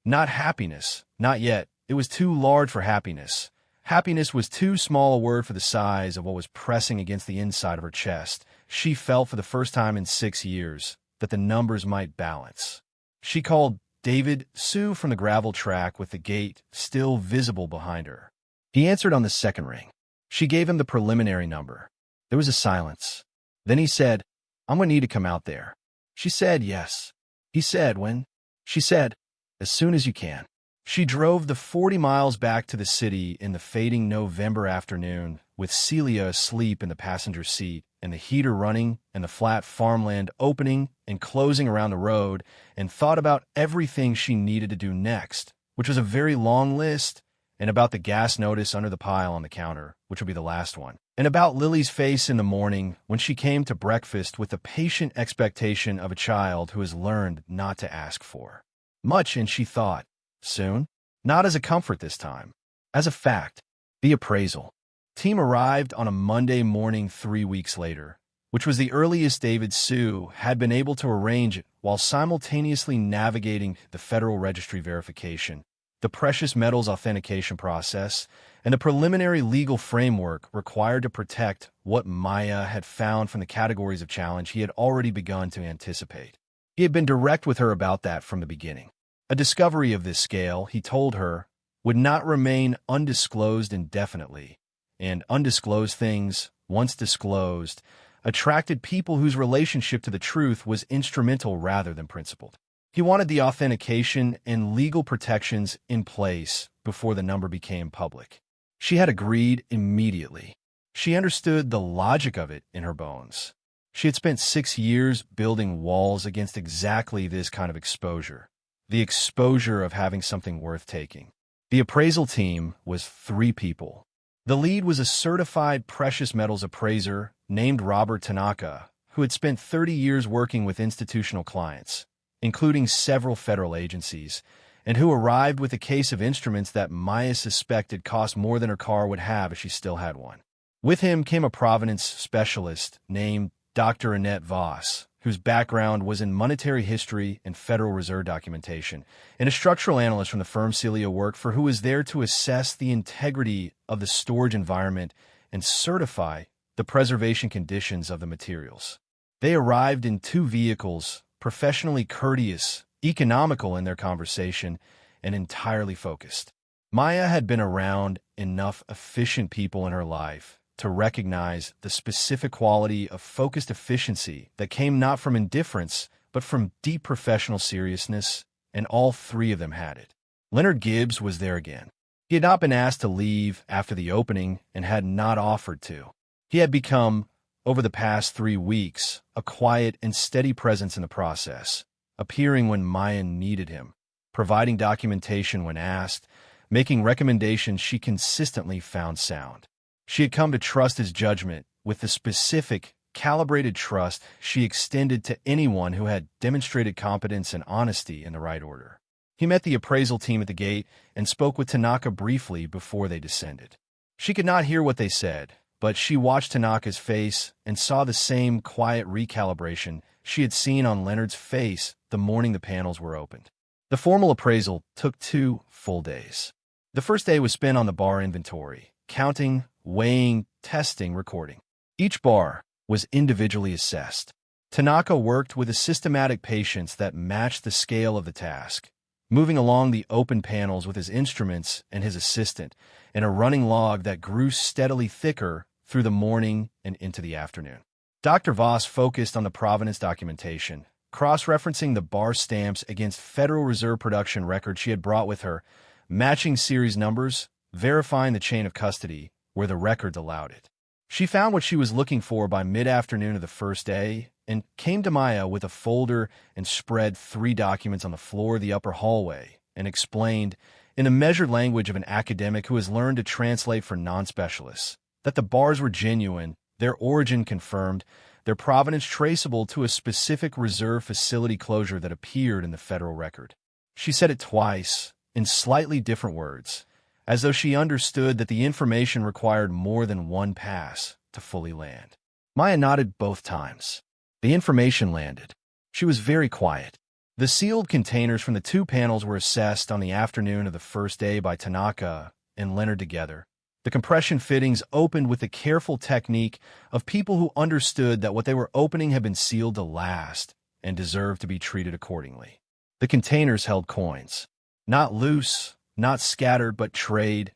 not happiness, not yet. It was too large for happiness. Happiness was too small a word for the size of what was pressing against the inside of her chest. She felt for the first time in 6 years that the numbers might balance. She called David Sue from the gravel track with the gate still visible behind her. He answered on the second ring. She gave him the preliminary number. There was a silence. Then he said, "I'm going to need to come out there." She said yes. He said, "When?" She said, "As soon as you can." She drove the 40 miles back to the city in the fading November afternoon, with Celia asleep in the passenger seat, and the heater running, and the flat farmland opening and closing around the road, and thought about everything she needed to do next, which was a very long list, and about the gas notice under the pile on the counter, which would be the last one, and about Lily's face in the morning when she came to breakfast with the patient expectation of a child who has learned not to ask for much, and she thought, soon, not as a comfort this time, as a fact. The appraisal team arrived on a Monday morning 3 weeks later, which was the earliest David Sue had been able to arrange it while simultaneously navigating the Federal Registry verification, the precious metals authentication process, and the preliminary legal framework required to protect what Maya had found from the categories of challenge he had already begun to anticipate. He had been direct with her about that from the beginning. A discovery of this scale, he told her, would not remain undisclosed indefinitely, and undisclosed things, once disclosed, attracted people whose relationship to the truth was instrumental rather than principled. He wanted the authentication and legal protections in place before the number became public. She had agreed immediately. She understood the logic of it in her bones. She had spent 6 years building walls against exactly this kind of exposure, the exposure of having something worth taking. The appraisal team was 3 people. The lead was a certified precious metals appraiser named Robert Tanaka, who had spent 30 years working with institutional clients, including several federal agencies, and who arrived with a case of instruments that Maya suspected cost more than her car would have if she still had one. With him came a provenance specialist named Dr. Annette Voss, whose background was in monetary history and Federal Reserve documentation, and a structural analyst from the firm Celia worked for, who was there to assess the integrity of the storage environment and certify the preservation conditions of the materials. They arrived in two vehicles, professionally courteous, economical in their conversation, and entirely focused. Maya had been around enough efficient people in her life to recognize the specific quality of focused efficiency that came not from indifference, but from deep professional seriousness, and all three of them had it. Leonard Gibbs was there again. He had not been asked to leave after the opening and had not offered to. He had become, over the past 3 weeks, a quiet and steady presence in the process, appearing when Maya needed him, providing documentation when asked, making recommendations she consistently found sound. She had come to trust his judgment with the specific, calibrated trust she extended to anyone who had demonstrated competence and honesty in the right order. He met the appraisal team at the gate and spoke with Tanaka briefly before they descended. She could not hear what they said, but she watched Tanaka's face and saw the same quiet recalibration she had seen on Leonard's face the morning the panels were opened. The formal appraisal took 2 full days. The first day was spent on the bar inventory, counting, weighing, testing, recording. Each bar was individually assessed. Tanaka worked with a systematic patience that matched the scale of the task, moving along the open panels with his instruments and his assistant, in a running log that grew steadily thicker through the morning and into the afternoon. Dr. Voss focused on the provenance documentation, cross-referencing the bar stamps against Federal Reserve production records she had brought with her, matching series numbers, verifying the chain of custody where the records allowed it. She found what she was looking for by mid-afternoon of the first day and came to Maya with a folder and spread 3 documents on the floor of the upper hallway and explained, in the measured language of an academic who has learned to translate for non-specialists, that the bars were genuine, their origin confirmed, their provenance traceable to a specific reserve facility closure that appeared in the federal record. She said it twice, in slightly different words, as though she understood that the information required more than one pass to fully land. Maya nodded both times. The information landed. She was very quiet. The sealed containers from the 2 panels were assessed on the afternoon of the first day by Tanaka and Leonard together. The compression fittings opened with the careful technique of people who understood that what they were opening had been sealed to last and deserved to be treated accordingly. The containers held coins, not loose, not scattered, but trayed,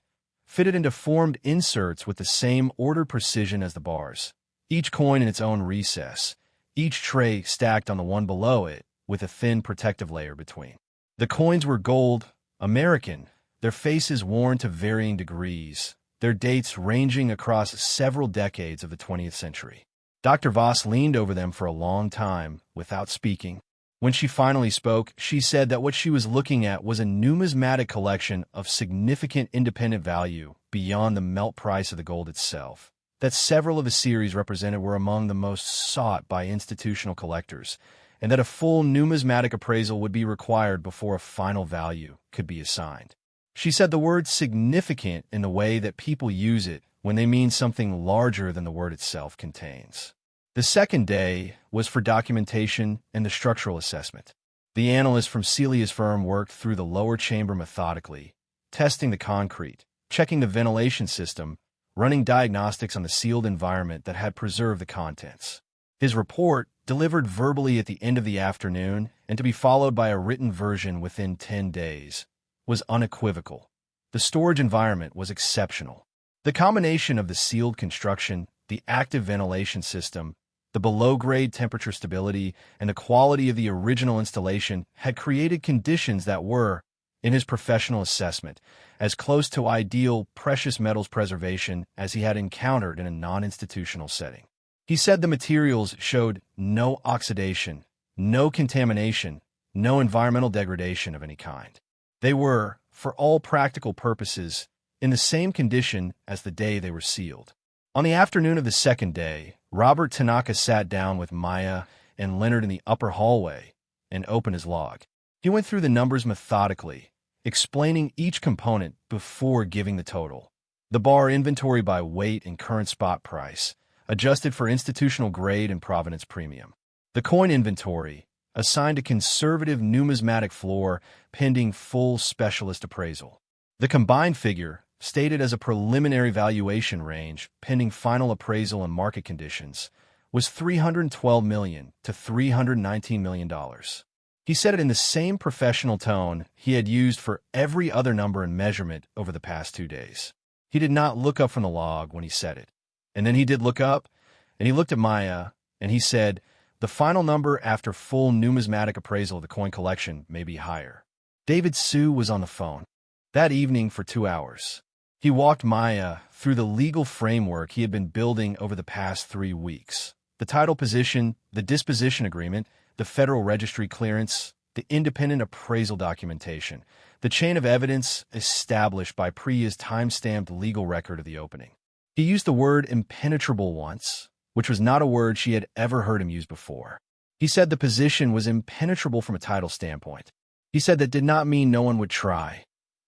fitted into formed inserts with the same ordered precision as the bars, each coin in its own recess, each tray stacked on the one below it with a thin protective layer between. The coins were gold, American, their faces worn to varying degrees, their dates ranging across several decades of the 20th century. Dr. Voss leaned over them for a long time without speaking. When she finally spoke, she said that what she was looking at was a numismatic collection of significant independent value beyond the melt price of the gold itself, that several of the series represented were among the most sought by institutional collectors, and that a full numismatic appraisal would be required before a final value could be assigned. She said the word significant in the way that people use it when they mean something larger than the word itself contains. The second day was for documentation and the structural assessment. The analyst from Celia's firm worked through the lower chamber methodically, testing the concrete, checking the ventilation system, running diagnostics on the sealed environment that had preserved the contents. His report, delivered verbally at the end of the afternoon and to be followed by a written version within 10 days, was unequivocal. The storage environment was exceptional. The combination of the sealed construction, the active ventilation system, the below-grade temperature stability, and the quality of the original installation had created conditions that were, in his professional assessment, as close to ideal precious metals preservation as he had encountered in a non-institutional setting. He said the materials showed no oxidation, no contamination, no environmental degradation of any kind. They were, for all practical purposes, in the same condition as the day they were sealed. On the afternoon of the second day, Robert Tanaka sat down with Maya and Leonard in the upper hallway and opened his log. He went through the numbers methodically, explaining each component before giving the total. The bar inventory by weight and current spot price, adjusted for institutional grade and provenance premium. The coin inventory, assigned a conservative numismatic floor pending full specialist appraisal. The combined figure, stated as a preliminary valuation range pending final appraisal and market conditions, was $312 million to $319 million. He said it in the same professional tone he had used for every other number and measurement over the past 2 days. He did not look up from the log when he said it. And then he did look up, and he looked at Maya, and he said, "The final number after full numismatic appraisal of the coin collection may be higher." David Sue was on the phone that evening for 2 hours. He walked Maya through the legal framework he had been building over the past 3 weeks. The title position, the disposition agreement, the federal registry clearance, the independent appraisal documentation, the chain of evidence established by Priya's time-stamped legal record of the opening. He used the word impenetrable once, which was not a word she had ever heard him use before. He said the position was impenetrable from a title standpoint. He said that did not mean no one would try,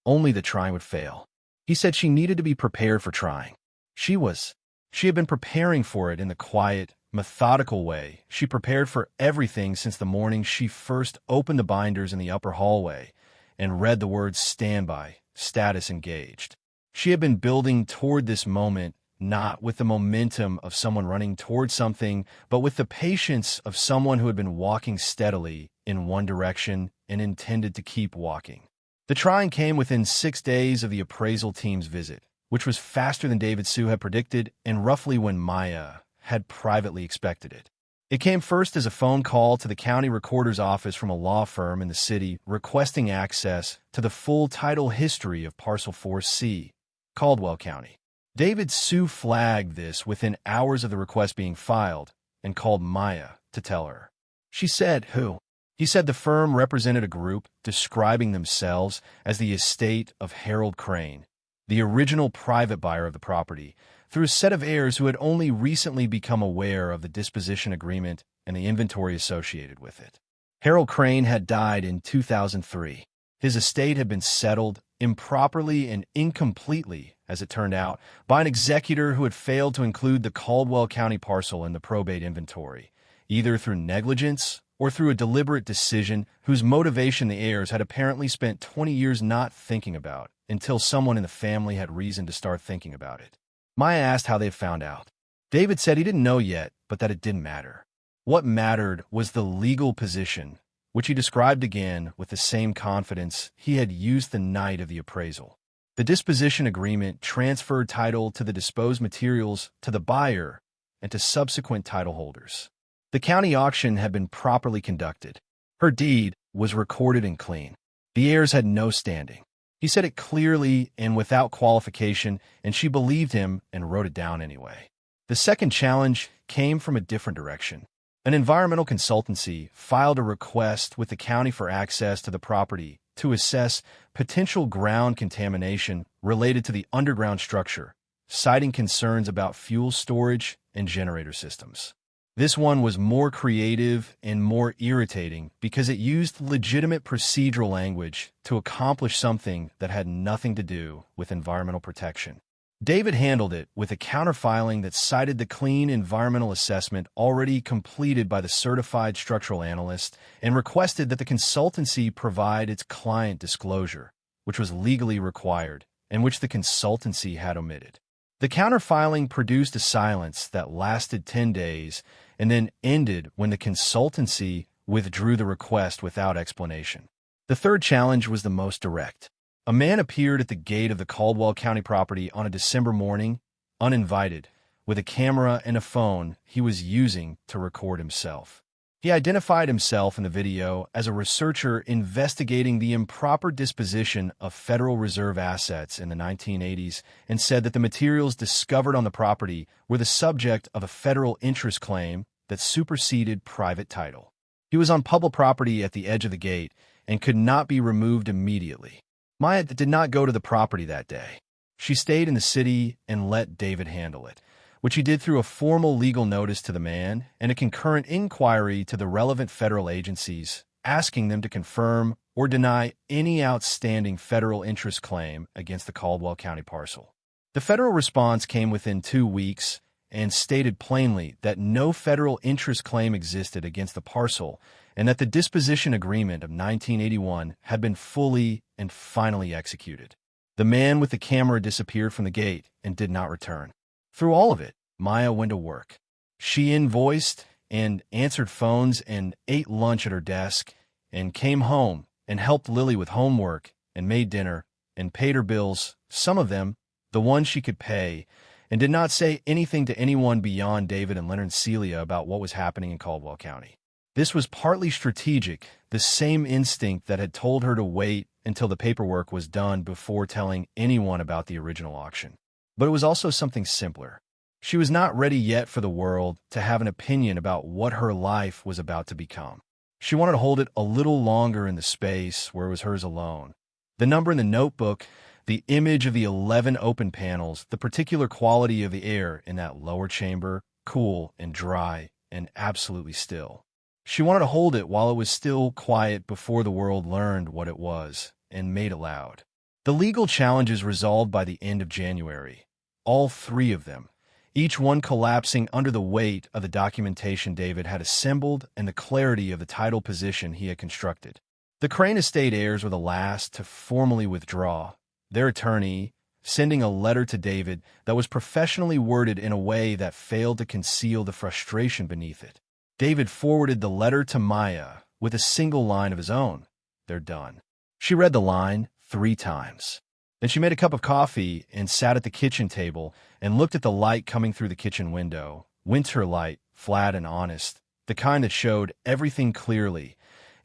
only that trying would fail. He said she needed to be prepared for trying. She had been preparing for it in the quiet, methodical way she prepared for everything since the morning she first opened the binders in the upper hallway and read the words standby, status engaged. She had been building toward this moment, not with the momentum of someone running toward something, but with the patience of someone who had been walking steadily in one direction and intended to keep walking. The trying came within 6 days of the appraisal team's visit, which was faster than David Sue had predicted and roughly when Maya had privately expected it. It came first as a phone call to the county recorder's office from a law firm in the city requesting access to the full title history of Parcel 4C, Caldwell County. David Sue flagged this within hours of the request being filed and called Maya to tell her. She said, "Who?" He said the firm represented a group describing themselves as the estate of Harold Crane, the original private buyer of the property, through a set of heirs who had only recently become aware of the disposition agreement and the inventory associated with it. Harold Crane had died in 2003. His estate had been settled improperly and incompletely, as it turned out, by an executor who had failed to include the Caldwell County parcel in the probate inventory, either through negligence or through a deliberate decision whose motivation the heirs had apparently spent 20 years not thinking about until someone in the family had reason to start thinking about it. Maya asked how they had found out. David said he didn't know yet, but that it didn't matter. What mattered was the legal position, which he described again with the same confidence he had used the night of the appraisal. The disposition agreement transferred title to the disposed materials to the buyer and to subsequent title holders. The county auction had been properly conducted. Her deed was recorded and clean. The heirs had no standing. He said it clearly and without qualification, and she believed him and wrote it down anyway. The second challenge came from a different direction. An environmental consultancy filed a request with the county for access to the property to assess potential ground contamination related to the underground structure, citing concerns about fuel storage and generator systems. This one was more creative and more irritating because it used legitimate procedural language to accomplish something that had nothing to do with environmental protection. David handled it with a counterfiling that cited the clean environmental assessment already completed by the certified structural analyst and requested that the consultancy provide its client disclosure, which was legally required and which the consultancy had omitted. The counterfiling produced a silence that lasted 10 days and then ended when the consultancy withdrew the request without explanation. The third challenge was the most direct. A man appeared at the gate of the Caldwell County property on a December morning, uninvited, with a camera and a phone he was using to record himself. He identified himself in the video as a researcher investigating the improper disposition of Federal Reserve assets in the 1980s and said that the materials discovered on the property were the subject of a federal interest claim that superseded private title. He was on public property at the edge of the gate and could not be removed immediately. Maya did not go to the property that day. She stayed in the city and let David handle it, which he did through a formal legal notice to the man and a concurrent inquiry to the relevant federal agencies, asking them to confirm or deny any outstanding federal interest claim against the Caldwell County parcel. The federal response came within 2 weeks and stated plainly that no federal interest claim existed against the parcel and that the disposition agreement of 1981 had been fully and finally executed. The man with the camera disappeared from the gate and did not return. Through all of it, Maya went to work. She invoiced and answered phones and ate lunch at her desk and came home and helped Lily with homework and made dinner and paid her bills, some of them, the ones she could pay, and did not say anything to anyone beyond David and Leonard Celia about what was happening in Caldwell County. This was partly strategic, the same instinct that had told her to wait until the paperwork was done before telling anyone about the original auction. But it was also something simpler. She was not ready yet for the world to have an opinion about what her life was about to become. She wanted to hold it a little longer in the space where it was hers alone. The number in the notebook, the image of the 11 open panels, the particular quality of the air in that lower chamber, cool and dry and absolutely still. She wanted to hold it while it was still quiet before the world learned what it was and made it loud. The legal challenges resolved by the end of January, all three of them, each one collapsing under the weight of the documentation David had assembled and the clarity of the title position he had constructed. The Crane estate heirs were the last to formally withdraw, their attorney sending a letter to David that was professionally worded in a way that failed to conceal the frustration beneath it. David forwarded the letter to Maya with a single line of his own. "They're done." She read the line 3 times. Then she made a cup of coffee and sat at the kitchen table and looked at the light coming through the kitchen window. Winter light, flat and honest, the kind that showed everything clearly,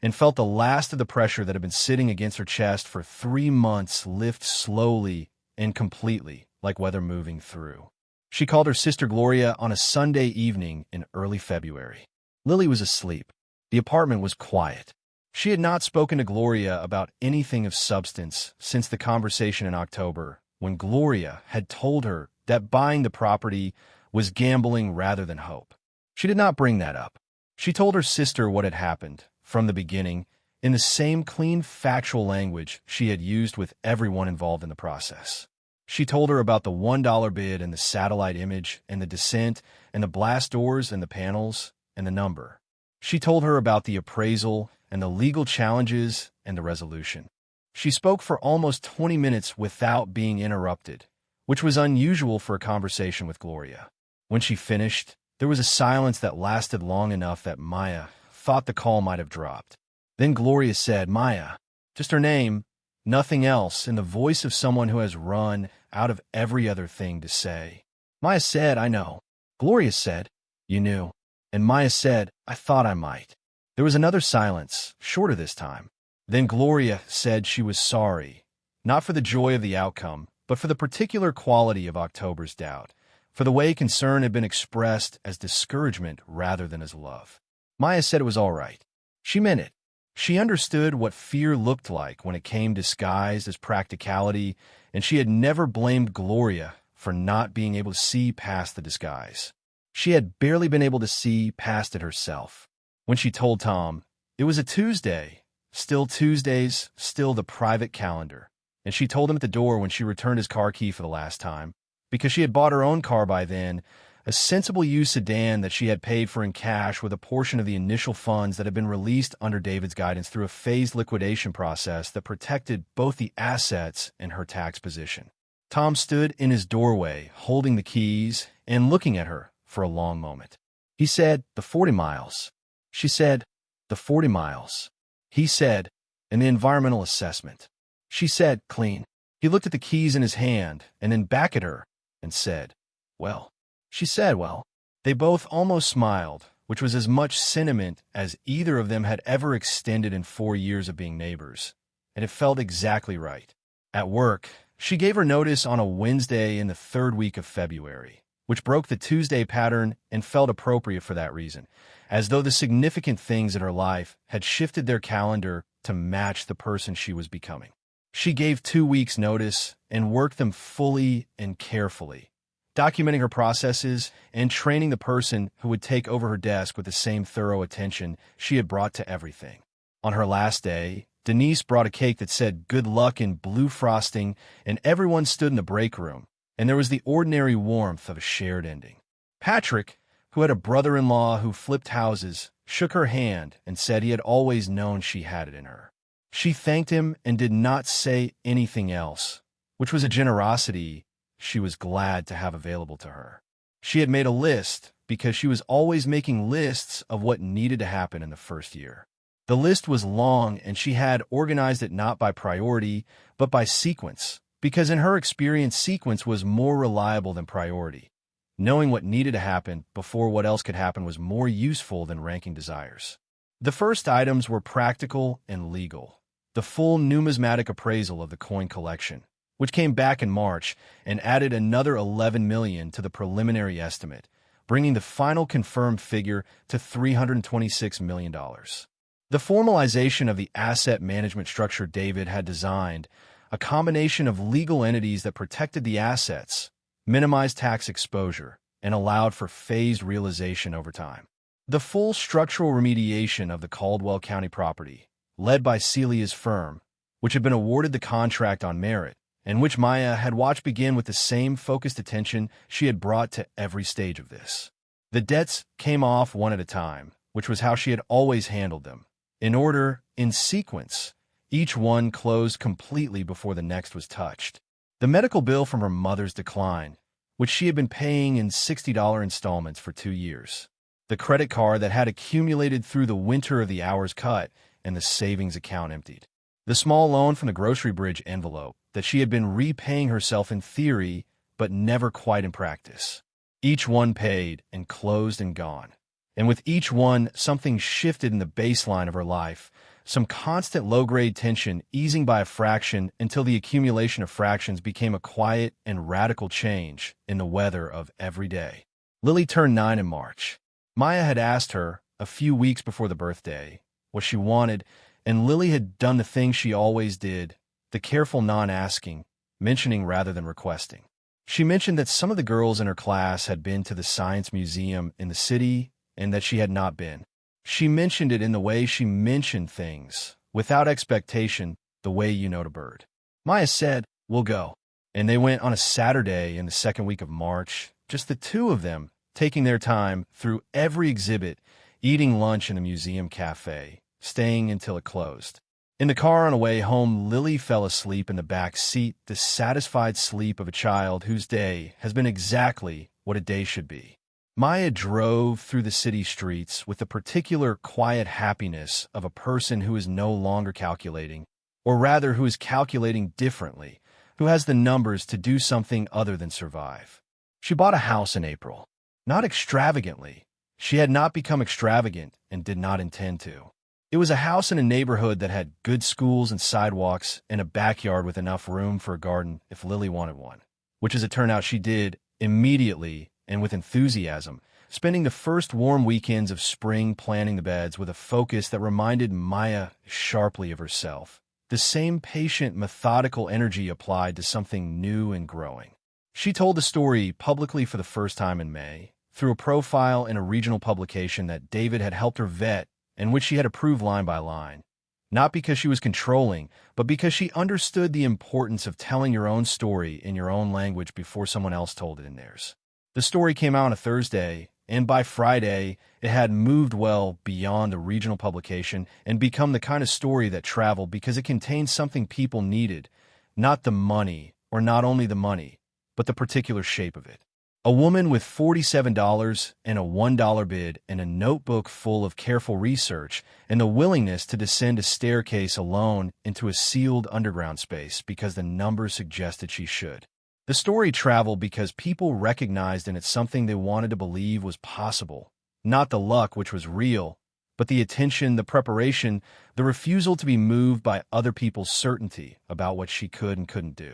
and felt the last of the pressure that had been sitting against her chest for 3 months lift slowly and completely, like weather moving through. She called her sister Gloria on a Sunday evening in early February. Lily was asleep. The apartment was quiet. She had not spoken to Gloria about anything of substance since the conversation in October, when Gloria had told her that buying the property was gambling rather than hope. She did not bring that up. She told her sister what had happened, from the beginning, in the same clean, factual language she had used with everyone involved in the process. She told her about the $1 bid and the satellite image and the descent and the blast doors and the panels and the number. She told her about the appraisal and the legal challenges and the resolution. She spoke for almost 20 minutes without being interrupted, which was unusual for a conversation with Gloria. When she finished, there was a silence that lasted long enough that Maya thought the call might have dropped. Then Gloria said, "Maya," just her name, nothing else, in the voice of someone who has run out of every other thing to say. Maya said, "I know." Gloria said, "You knew." And Maya said, "I thought I might." There was another silence, shorter this time. Then Gloria said she was sorry, not for the joy of the outcome, but for the particular quality of October's doubt, for the way concern had been expressed as discouragement rather than as love. Maya said it was all right. She meant it. She understood what fear looked like when it came disguised as practicality, and she had never blamed Gloria for not being able to see past the disguise. She had barely been able to see past it herself. When she told Tom, it was a Tuesday, still Tuesdays, still the private calendar, and she told him at the door when she returned his car key for the last time, because she had bought her own car by then, a sensible used sedan that she had paid for in cash with a portion of the initial funds that had been released under David's guidance through a phased liquidation process that protected both the assets and her tax position. Tom stood in his doorway, holding the keys and looking at her for a long moment. He said, "The 40 miles. She said, "The 40 miles. He said, "And the environmental assessment." She said, "Clean." He looked at the keys in his hand and then back at her and said, "Well." She said, "Well." They both almost smiled, which was as much sentiment as either of them had ever extended in 4 years of being neighbors, and it felt exactly right. At work, she gave her notice on a Wednesday in the 3rd week of February, which broke the Tuesday pattern and felt appropriate for that reason, as though the significant things in her life had shifted their calendar to match the person she was becoming. She gave 2 weeks' notice and worked them fully and carefully, documenting her processes and training the person who would take over her desk with the same thorough attention she had brought to everything. On her last day, Denise brought a cake that said "Good luck" in blue frosting, and everyone stood in the break room, and there was the ordinary warmth of a shared ending. Patrick, who had a brother-in-law who flipped houses, shook her hand and said he had always known she had it in her. She thanked him and did not say anything else, which was a generosity she was glad to have available to her. She had made a list because she was always making lists of what needed to happen in the first year. The list was long, and she had organized it not by priority, but by sequence, because in her experience, sequence was more reliable than priority. Knowing what needed to happen before what else could happen was more useful than ranking desires. The first items were practical and legal. The full numismatic appraisal of the coin collection, which came back in March and added another $11 million to the preliminary estimate, bringing the final confirmed figure to $326 million. The formalization of the asset management structure David had designed, a combination of legal entities that protected the assets, minimized tax exposure, and allowed for phased realization over time. The full structural remediation of the Caldwell County property, led by Celia's firm, which had been awarded the contract on merit, and which Maya had watched begin with the same focused attention she had brought to every stage of this. The debts came off one at a time, which was how she had always handled them. In order, in sequence, each one closed completely before the next was touched. The medical bill from her mother's decline, which she had been paying in $60 installments for 2 years. The credit card that had accumulated through the winter of the hours cut and the savings account emptied. The small loan from the grocery bridge envelope that she had been repaying herself in theory, but never quite in practice. Each one paid and closed and gone. And with each one, something shifted in the baseline of her life, some constant low-grade tension easing by a fraction until the accumulation of fractions became a quiet and radical change in the weather of every day. Lily turned 9 in March. Maya had asked her, a few weeks before the birthday, what she wanted, and Lily had done the thing she always did, the careful non-asking, mentioning rather than requesting. She mentioned that some of the girls in her class had been to the Science Museum in the city and that she had not been. She mentioned it in the way she mentioned things, without expectation, the way you note a bird. Maya said, "We'll go." And they went on a Saturday in the second week of March, just the two of them, taking their time through every exhibit, eating lunch in the museum cafe, staying until it closed. In the car on the way home, Lily fell asleep in the back seat, the satisfied sleep of a child whose day has been exactly what a day should be. Maya drove through the city streets with the particular quiet happiness of a person who is no longer calculating, or rather who is calculating differently, who has the numbers to do something other than survive. She bought a house in April. Not extravagantly. She had not become extravagant and did not intend to. It was a house in a neighborhood that had good schools and sidewalks and a backyard with enough room for a garden if Lily wanted one, which as it turned out she did immediately and with enthusiasm, spending the first warm weekends of spring planting the beds with a focus that reminded Maya sharply of herself, the same patient, methodical energy applied to something new and growing. She told the story publicly for the first time in May, through a profile in a regional publication that David had helped her vet and which she had approved line by line, not because she was controlling, but because she understood the importance of telling your own story in your own language before someone else told it in theirs. The story came out on a Thursday, and by Friday, it had moved well beyond the regional publication and become the kind of story that traveled because it contained something people needed, not the money, or not only the money, but the particular shape of it. A woman with $47 and a $1 bid and a notebook full of careful research and the willingness to descend a staircase alone into a sealed underground space because the numbers suggested she should. The story traveled because people recognized in it something they wanted to believe was possible, not the luck which was real, but the attention, the preparation, the refusal to be moved by other people's certainty about what she could and couldn't do.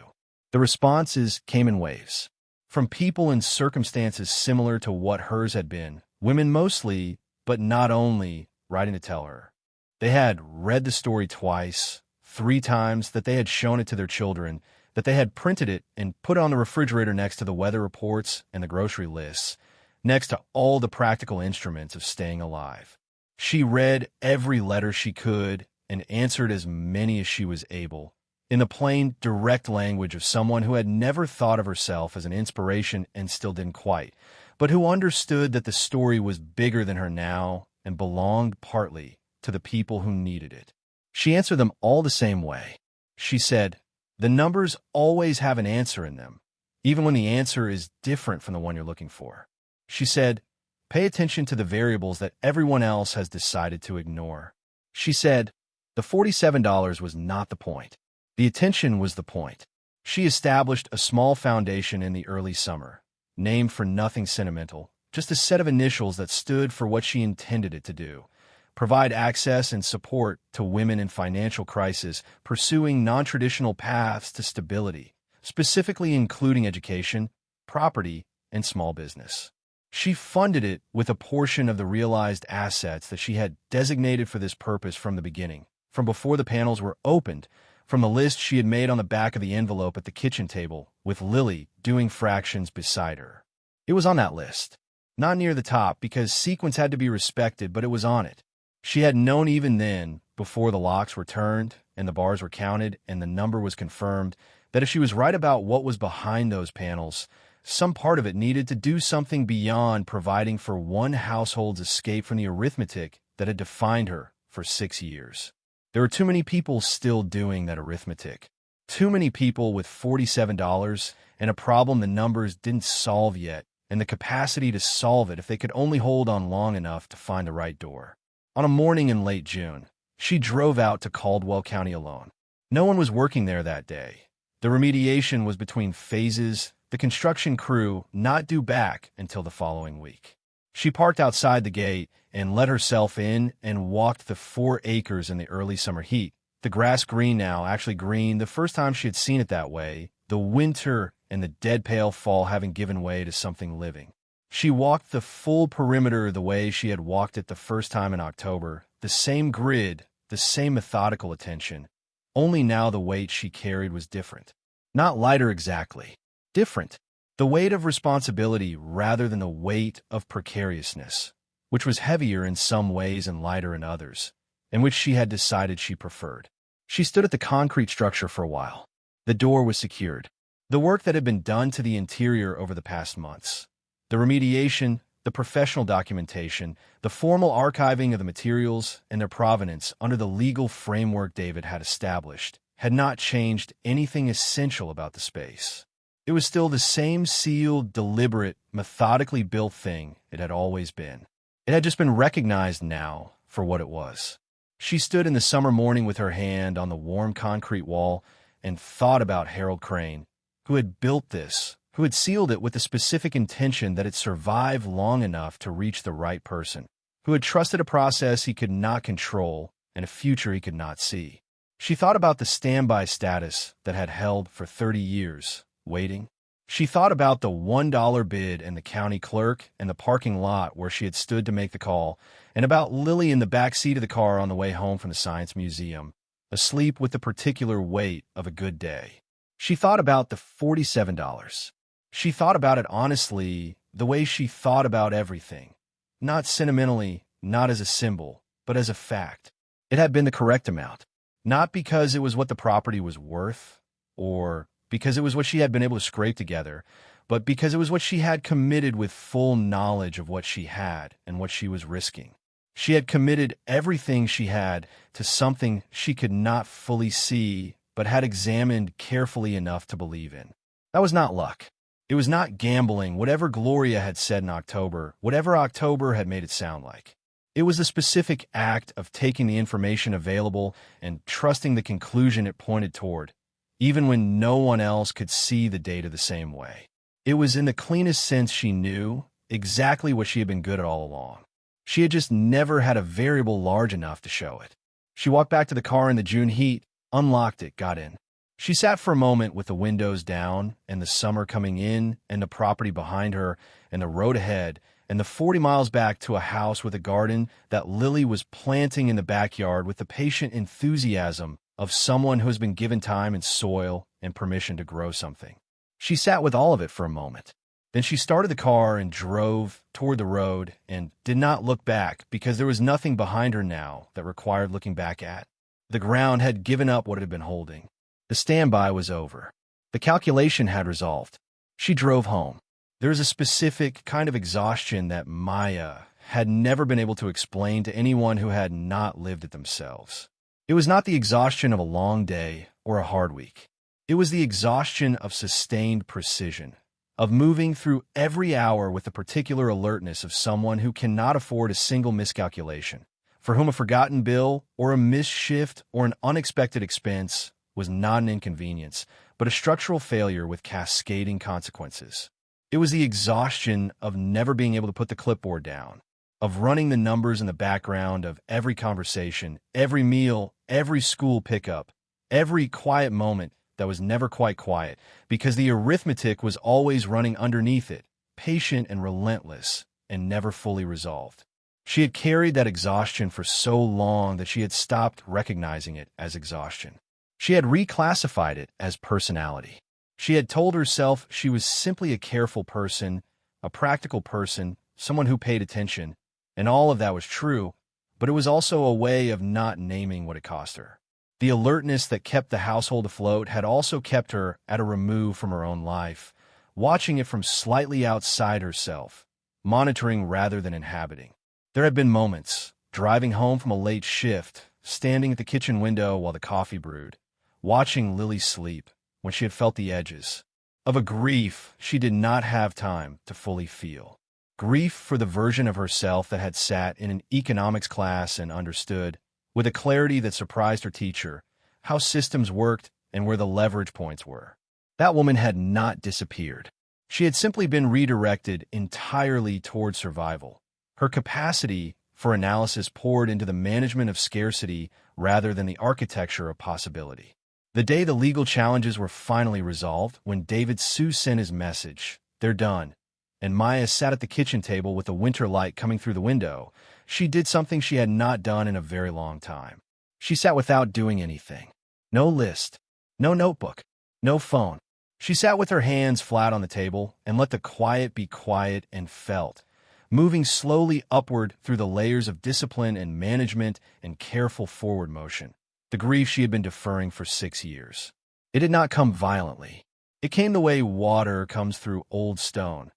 The responses came in waves. From people in circumstances similar to what hers had been, women mostly, but not only, writing to tell her. They had read the story twice, 3 times, that they had shown it to their children, that they had printed it and put it on the refrigerator next to the weather reports and the grocery lists, next to all the practical instruments of staying alive. She read every letter she could and answered as many as she was able, in the plain, direct language of someone who had never thought of herself as an inspiration and still didn't quite, but who understood that the story was bigger than her now and belonged partly to the people who needed it. She answered them all the same way. She said, "The numbers always have an answer in them, even when the answer is different from the one you're looking for. She said, "Pay attention to the variables that everyone else has decided to ignore." She said, the $47 was not the point. The attention was the point. She established a small foundation in the early summer, named for nothing sentimental, just a set of initials that stood for what she intended it to do: provide access and support to women in financial crisis pursuing non-traditional paths to stability, specifically including education, property, and small business. She funded it with a portion of the realized assets that she had designated for this purpose from the beginning, from before the panels were opened, from the list she had made on the back of the envelope at the kitchen table, with Lily doing fractions beside her. It was on that list. Not near the top, because sequence had to be respected, but it was on it. She had known even then, before the locks were turned and the bars were counted and the number was confirmed, that if she was right about what was behind those panels, some part of it needed to do something beyond providing for one household's escape from the arithmetic that had defined her for 6 years. There were too many people still doing that arithmetic. Too many people with $47 and a problem the numbers didn't solve yet, and the capacity to solve it if they could only hold on long enough to find the right door. On a morning in late June, she drove out to Caldwell County alone. No one was working there that day. The remediation was between phases, the construction crew not due back until the following week. She parked outside the gate and let herself in and walked the 4 acres in the early summer heat. The grass green now, actually green the first time she had seen it that way, the winter and the dead pale fall having given way to something living. She walked the full perimeter the way she had walked it the first time in October, the same grid, the same methodical attention. Only now the weight she carried was different. Not lighter exactly. Different. The weight of responsibility rather than the weight of precariousness, which was heavier in some ways and lighter in others, and which she had decided she preferred. She stood at the concrete structure for a while. The door was secured. The work that had been done to the interior over the past months, the remediation, the professional documentation, the formal archiving of the materials and their provenance under the legal framework David had established, had not changed anything essential about the space. It was still the same sealed, deliberate, methodically built thing it had always been. It had just been recognized now for what it was. She stood in the summer morning with her hand on the warm concrete wall and thought about Harold Crane, who had built this, who had sealed it with the specific intention that it survive long enough to reach the right person, who had trusted a process he could not control and a future he could not see. She thought about the standby status that had held for 30 years, waiting. She thought about the $1 bid and the county clerk and the parking lot where she had stood to make the call, and about Lily in the back seat of the car on the way home from the Science Museum, asleep with the particular weight of a good day. She thought about the $47. She thought about it honestly, the way she thought about everything. Not sentimentally, not as a symbol, but as a fact. It had been the correct amount. Not because it was what the property was worth, or because it was what she had been able to scrape together, but because it was what she had committed with full knowledge of what she had and what she was risking. She had committed everything she had to something she could not fully see, but had examined carefully enough to believe in. That was not luck. It was not gambling, whatever Gloria had said in October, whatever October had made it sound like. It was the specific act of taking the information available and trusting the conclusion it pointed toward, even when no one else could see the data the same way. It was in the cleanest sense she knew exactly what she had been good at all along. She had just never had a variable large enough to show it. She walked back to the car in the June heat, unlocked it, got in. She sat for a moment with the windows down and the summer coming in and the property behind her and the road ahead and the 40 miles back to a house with a garden that Lily was planting in the backyard with the patient enthusiasm of someone who has been given time and soil and permission to grow something. She sat with all of it for a moment. Then she started the car and drove toward the road and did not look back because there was nothing behind her now that required looking back at. The ground had given up what it had been holding. The standby was over. The calculation had resolved. She drove home. There was a specific kind of exhaustion that Maya had never been able to explain to anyone who had not lived it themselves. It was not the exhaustion of a long day or a hard week. It was the exhaustion of sustained precision, of moving through every hour with the particular alertness of someone who cannot afford a single miscalculation, for whom a forgotten bill or a missed shift or an unexpected expense was not an inconvenience, but a structural failure with cascading consequences. It was the exhaustion of never being able to put the clipboard down, of running the numbers in the background of every conversation, every meal, every school pickup, every quiet moment that was never quite quiet, because the arithmetic was always running underneath it, patient and relentless, and never fully resolved. She had carried that exhaustion for so long that she had stopped recognizing it as exhaustion. She had reclassified it as personality. She had told herself she was simply a careful person, a practical person, someone who paid attention, and all of that was true, but it was also a way of not naming what it cost her. The alertness that kept the household afloat had also kept her at a remove from her own life, watching it from slightly outside herself, monitoring rather than inhabiting. There had been moments, driving home from a late shift, standing at the kitchen window while the coffee brewed, watching Lily sleep, when she had felt the edges of a grief she did not have time to fully feel. Grief for the version of herself that had sat in an economics class and understood, with a clarity that surprised her teacher, how systems worked and where the leverage points were. That woman had not disappeared. She had simply been redirected entirely toward survival. Her capacity for analysis poured into the management of scarcity rather than the architecture of possibility. The day the legal challenges were finally resolved, when David Sue sent his message, "They're done," and Maya sat at the kitchen table with the winter light coming through the window, she did something she had not done in a very long time. She sat without doing anything. No list, no notebook, no phone. She sat with her hands flat on the table and let the quiet be quiet and felt, moving slowly upward through the layers of discipline and management and careful forward motion. The grief she had been deferring for 6 years. It did not come violently. It came the way water comes through old stone,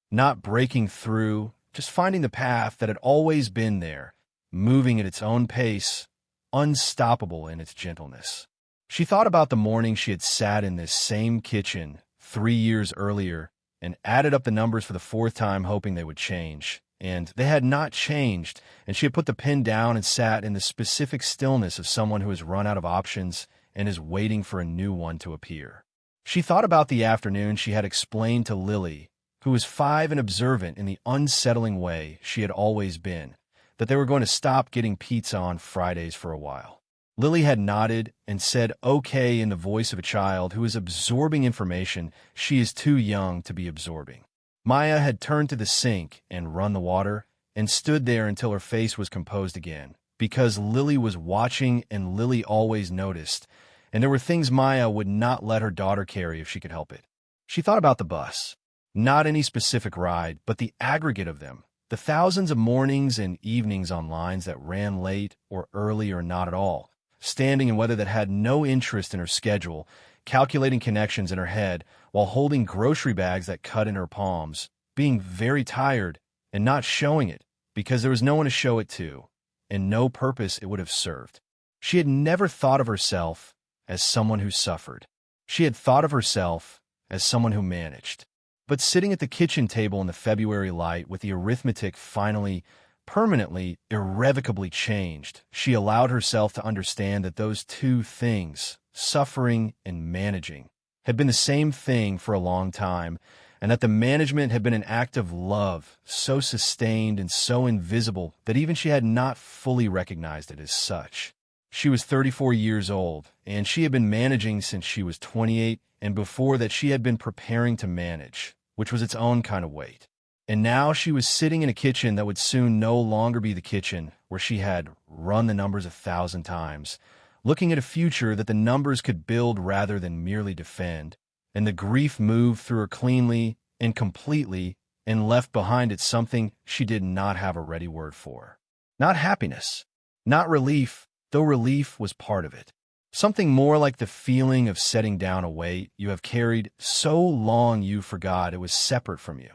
not breaking through, just finding the path that had always been there, moving at its own pace, unstoppable in its gentleness. She thought about the morning she had sat in this same kitchen 3 years earlier and added up the numbers for the 4th time hoping they would change. And they had not changed, and she had put the pen down and sat in the specific stillness of someone who has run out of options and is waiting for a new one to appear. She thought about the afternoon she had explained to Lily, who was 5 and observant in the unsettling way she had always been, that they were going to stop getting pizza on Fridays for a while. Lily had nodded and said okay in the voice of a child who is absorbing information she is too young to be absorbing. Maya had turned to the sink and run the water and stood there until her face was composed again, because Lily was watching and Lily always noticed, and there were things Maya would not let her daughter carry if she could help it. She thought about the bus. Not any specific ride, but the aggregate of them, the thousands of mornings and evenings on lines that ran late or early or not at all, standing in weather that had no interest in her schedule, calculating connections in her head while holding grocery bags that cut in her palms, being very tired and not showing it because there was no one to show it to, and no purpose it would have served. She had never thought of herself as someone who suffered. She had thought of herself as someone who managed. But sitting at the kitchen table in the February light with the arithmetic finally, permanently, irrevocably changed, she allowed herself to understand that those two things, suffering and managing, had been the same thing for a long time, and that the management had been an act of love, so sustained and so invisible that even she had not fully recognized it as such. She was 34 years old, and she had been managing since she was 28, and before that she had been preparing to manage, which was its own kind of weight. And now she was sitting in a kitchen that would soon no longer be the kitchen where she had run the numbers 1,000 times, looking at a future that the numbers could build rather than merely defend, and the grief moved through her cleanly and completely and left behind it something she did not have a ready word for. Not happiness, not relief, though relief was part of it. Something more like the feeling of setting down a weight you have carried so long you forgot it was separate from you.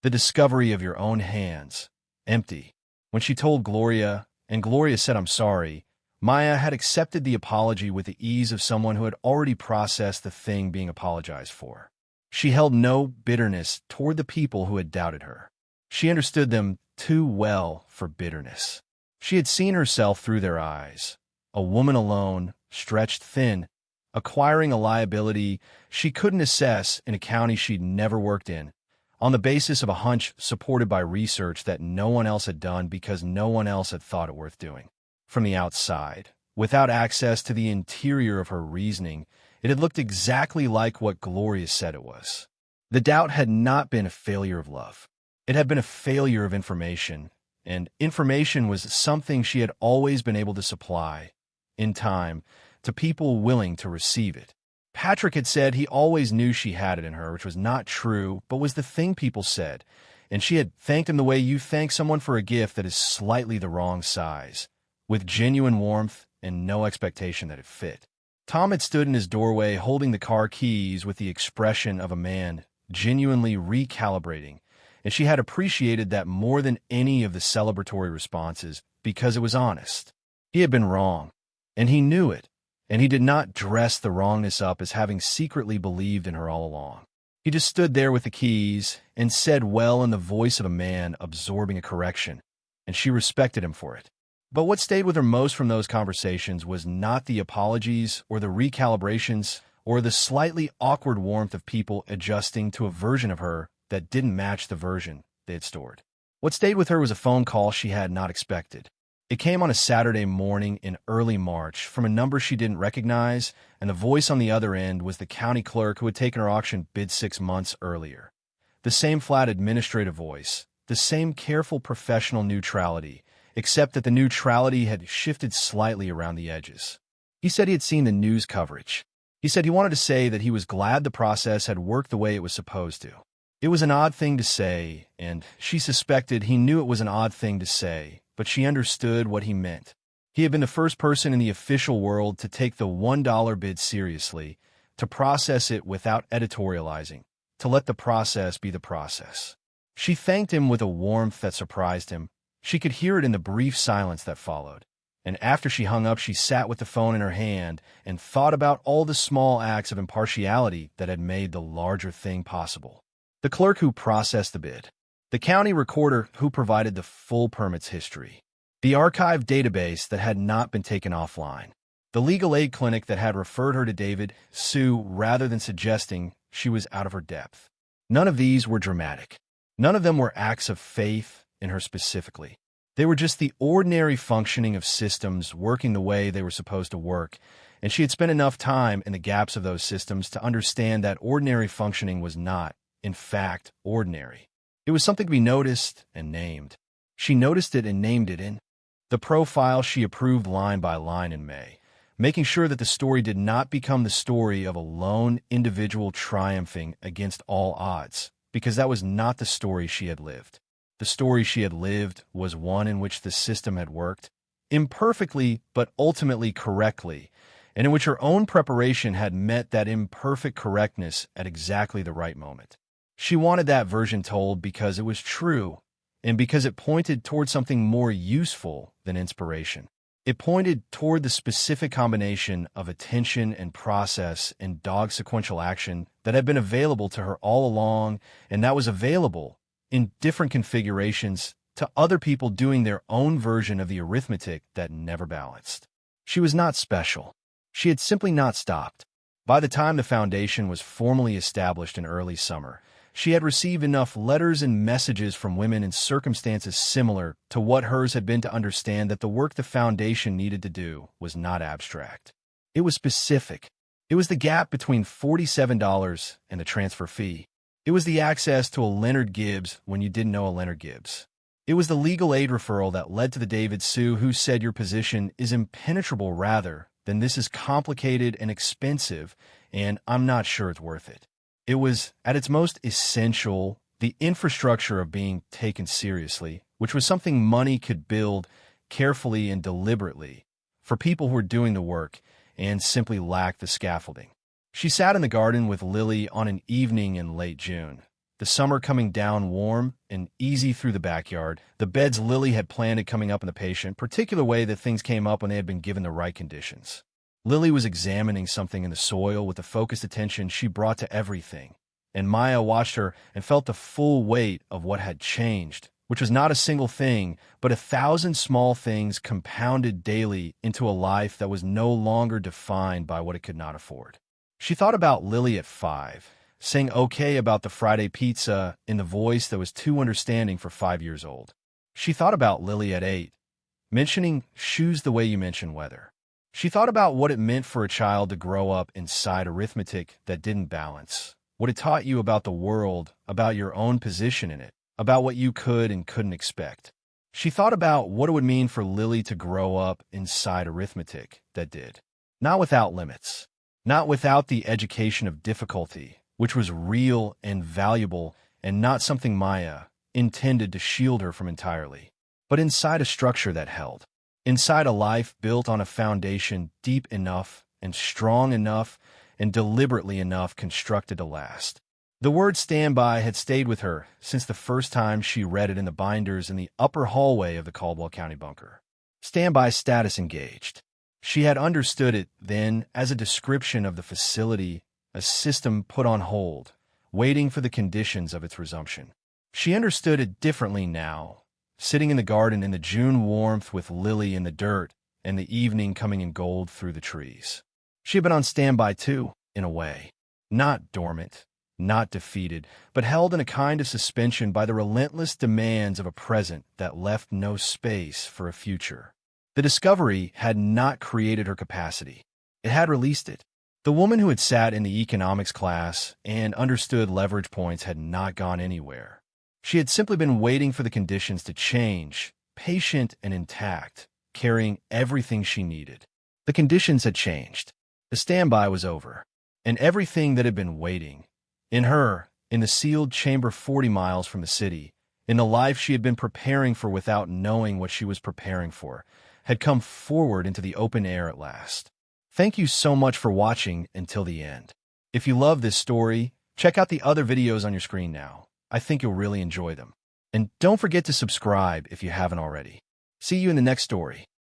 The discovery of your own hands, empty. When she told Gloria, and Gloria said, "I'm sorry," Maya had accepted the apology with the ease of someone who had already processed the thing being apologized for. She held no bitterness toward the people who had doubted her. She understood them too well for bitterness. She had seen herself through their eyes, a woman alone, stretched thin, acquiring a liability she couldn't assess in a county she'd never worked in, on the basis of a hunch supported by research that no one else had done because no one else had thought it worth doing. From the outside, without access to the interior of her reasoning, it had looked exactly like what Gloria said it was. The doubt had not been a failure of love. It had been a failure of information, and information was something she had always been able to supply, in time, to people willing to receive it. Patrick had said he always knew she had it in her, which was not true, but was the thing people said, and she had thanked him the way you thank someone for a gift that is slightly the wrong size, with genuine warmth and no expectation that it fit. Tom had stood in his doorway holding the car keys with the expression of a man genuinely recalibrating, and she had appreciated that more than any of the celebratory responses because it was honest. He had been wrong, and he knew it, and he did not dress the wrongness up as having secretly believed in her all along. He just stood there with the keys and said well in the voice of a man absorbing a correction, and she respected him for it. But what stayed with her most from those conversations was not the apologies or the recalibrations or the slightly awkward warmth of people adjusting to a version of her that didn't match the version they had stored. What stayed with her was a phone call she had not expected. It came on a Saturday morning in early March from a number she didn't recognize, and the voice on the other end was the county clerk who had taken her auction bid 6 months earlier. The same flat administrative voice, the same careful professional neutrality, except that the neutrality had shifted slightly around the edges. He said he had seen the news coverage. He said he wanted to say that he was glad the process had worked the way it was supposed to. It was an odd thing to say, and she suspected he knew it was an odd thing to say, but she understood what he meant. He had been the first person in the official world to take the $1 bid seriously, to process it without editorializing, to let the process be the process. She thanked him with a warmth that surprised him. She could hear it in the brief silence that followed. And after she hung up, she sat with the phone in her hand and thought about all the small acts of impartiality that had made the larger thing possible. The clerk who processed the bid, the county recorder who provided the full permits history, the archived database that had not been taken offline, the legal aid clinic that had referred her to David, Sue, rather than suggesting she was out of her depth. None of these were dramatic. None of them were acts of faith in her specifically. They were just the ordinary functioning of systems working the way they were supposed to work, and she had spent enough time in the gaps of those systems to understand that ordinary functioning was not, in fact, ordinary. It was something to be noticed and named. She noticed it and named it in the profile she approved line by line in May, making sure that the story did not become the story of a lone individual triumphing against all odds, because that was not the story she had lived. The story she had lived was one in which the system had worked, imperfectly but ultimately correctly, and in which her own preparation had met that imperfect correctness at exactly the right moment. She wanted that version told because it was true, and because it pointed toward something more useful than inspiration. It pointed toward the specific combination of attention and process and dogged sequential action that had been available to her all along, and that was available in different configurations to other people doing their own version of the arithmetic that never balanced. She was not special. She had simply not stopped. By the time the foundation was formally established in early summer, she had received enough letters and messages from women in circumstances similar to what hers had been to understand that the work the foundation needed to do was not abstract. It was specific. It was the gap between $47 and the transfer fee. It was the access to a Leonard Gibbs when you didn't know a Leonard Gibbs. It was the legal aid referral that led to the David Sue who said your position is impenetrable rather than this is complicated and expensive, and I'm not sure it's worth it. It was, at its most essential, the infrastructure of being taken seriously, which was something money could build carefully and deliberately for people who were doing the work and simply lacked the scaffolding. She sat in the garden with Lily on an evening in late June, the summer coming down warm and easy through the backyard, the beds Lily had planted coming up in the patient, particular way that things came up when they had been given the right conditions. Lily was examining something in the soil with the focused attention she brought to everything, and Maya watched her and felt the full weight of what had changed, which was not a single thing, but 1,000 small things compounded daily into a life that was no longer defined by what it could not afford. She thought about Lily at 5, saying okay about the Friday pizza in the voice that was too understanding for 5 years old. She thought about Lily at 8, mentioning shoes the way you mention weather. She thought about what it meant for a child to grow up inside arithmetic that didn't balance, what it taught you about the world, about your own position in it, about what you could and couldn't expect. She thought about what it would mean for Lily to grow up inside arithmetic that did. Not without limits, not without the education of difficulty, which was real and valuable and not something Maya intended to shield her from entirely, but inside a structure that held, inside a life built on a foundation deep enough and strong enough and deliberately enough constructed to last. The word standby had stayed with her since the first time she read it in the binders in the upper hallway of the Caldwell County bunker. Standby status engaged. She had understood it then as a description of the facility, a system put on hold, waiting for the conditions of its resumption. She understood it differently now, sitting in the garden in the June warmth with Lily in the dirt and the evening coming in gold through the trees. She had been on standby too, in a way. Not dormant, not defeated, but held in a kind of suspension by the relentless demands of a present that left no space for a future. The discovery had not created her capacity. It had released it. The woman who had sat in the economics class and understood leverage points had not gone anywhere. She had simply been waiting for the conditions to change, patient and intact, carrying everything she needed. The conditions had changed. The standby was over, and everything that had been waiting, in her, in the sealed chamber 40 miles from the city, in the life she had been preparing for without knowing what she was preparing for, had come forward into the open air at last. Thank you so much for watching until the end. If you love this story, check out the other videos on your screen now. I think you'll really enjoy them. And don't forget to subscribe if you haven't already. See you in the next story.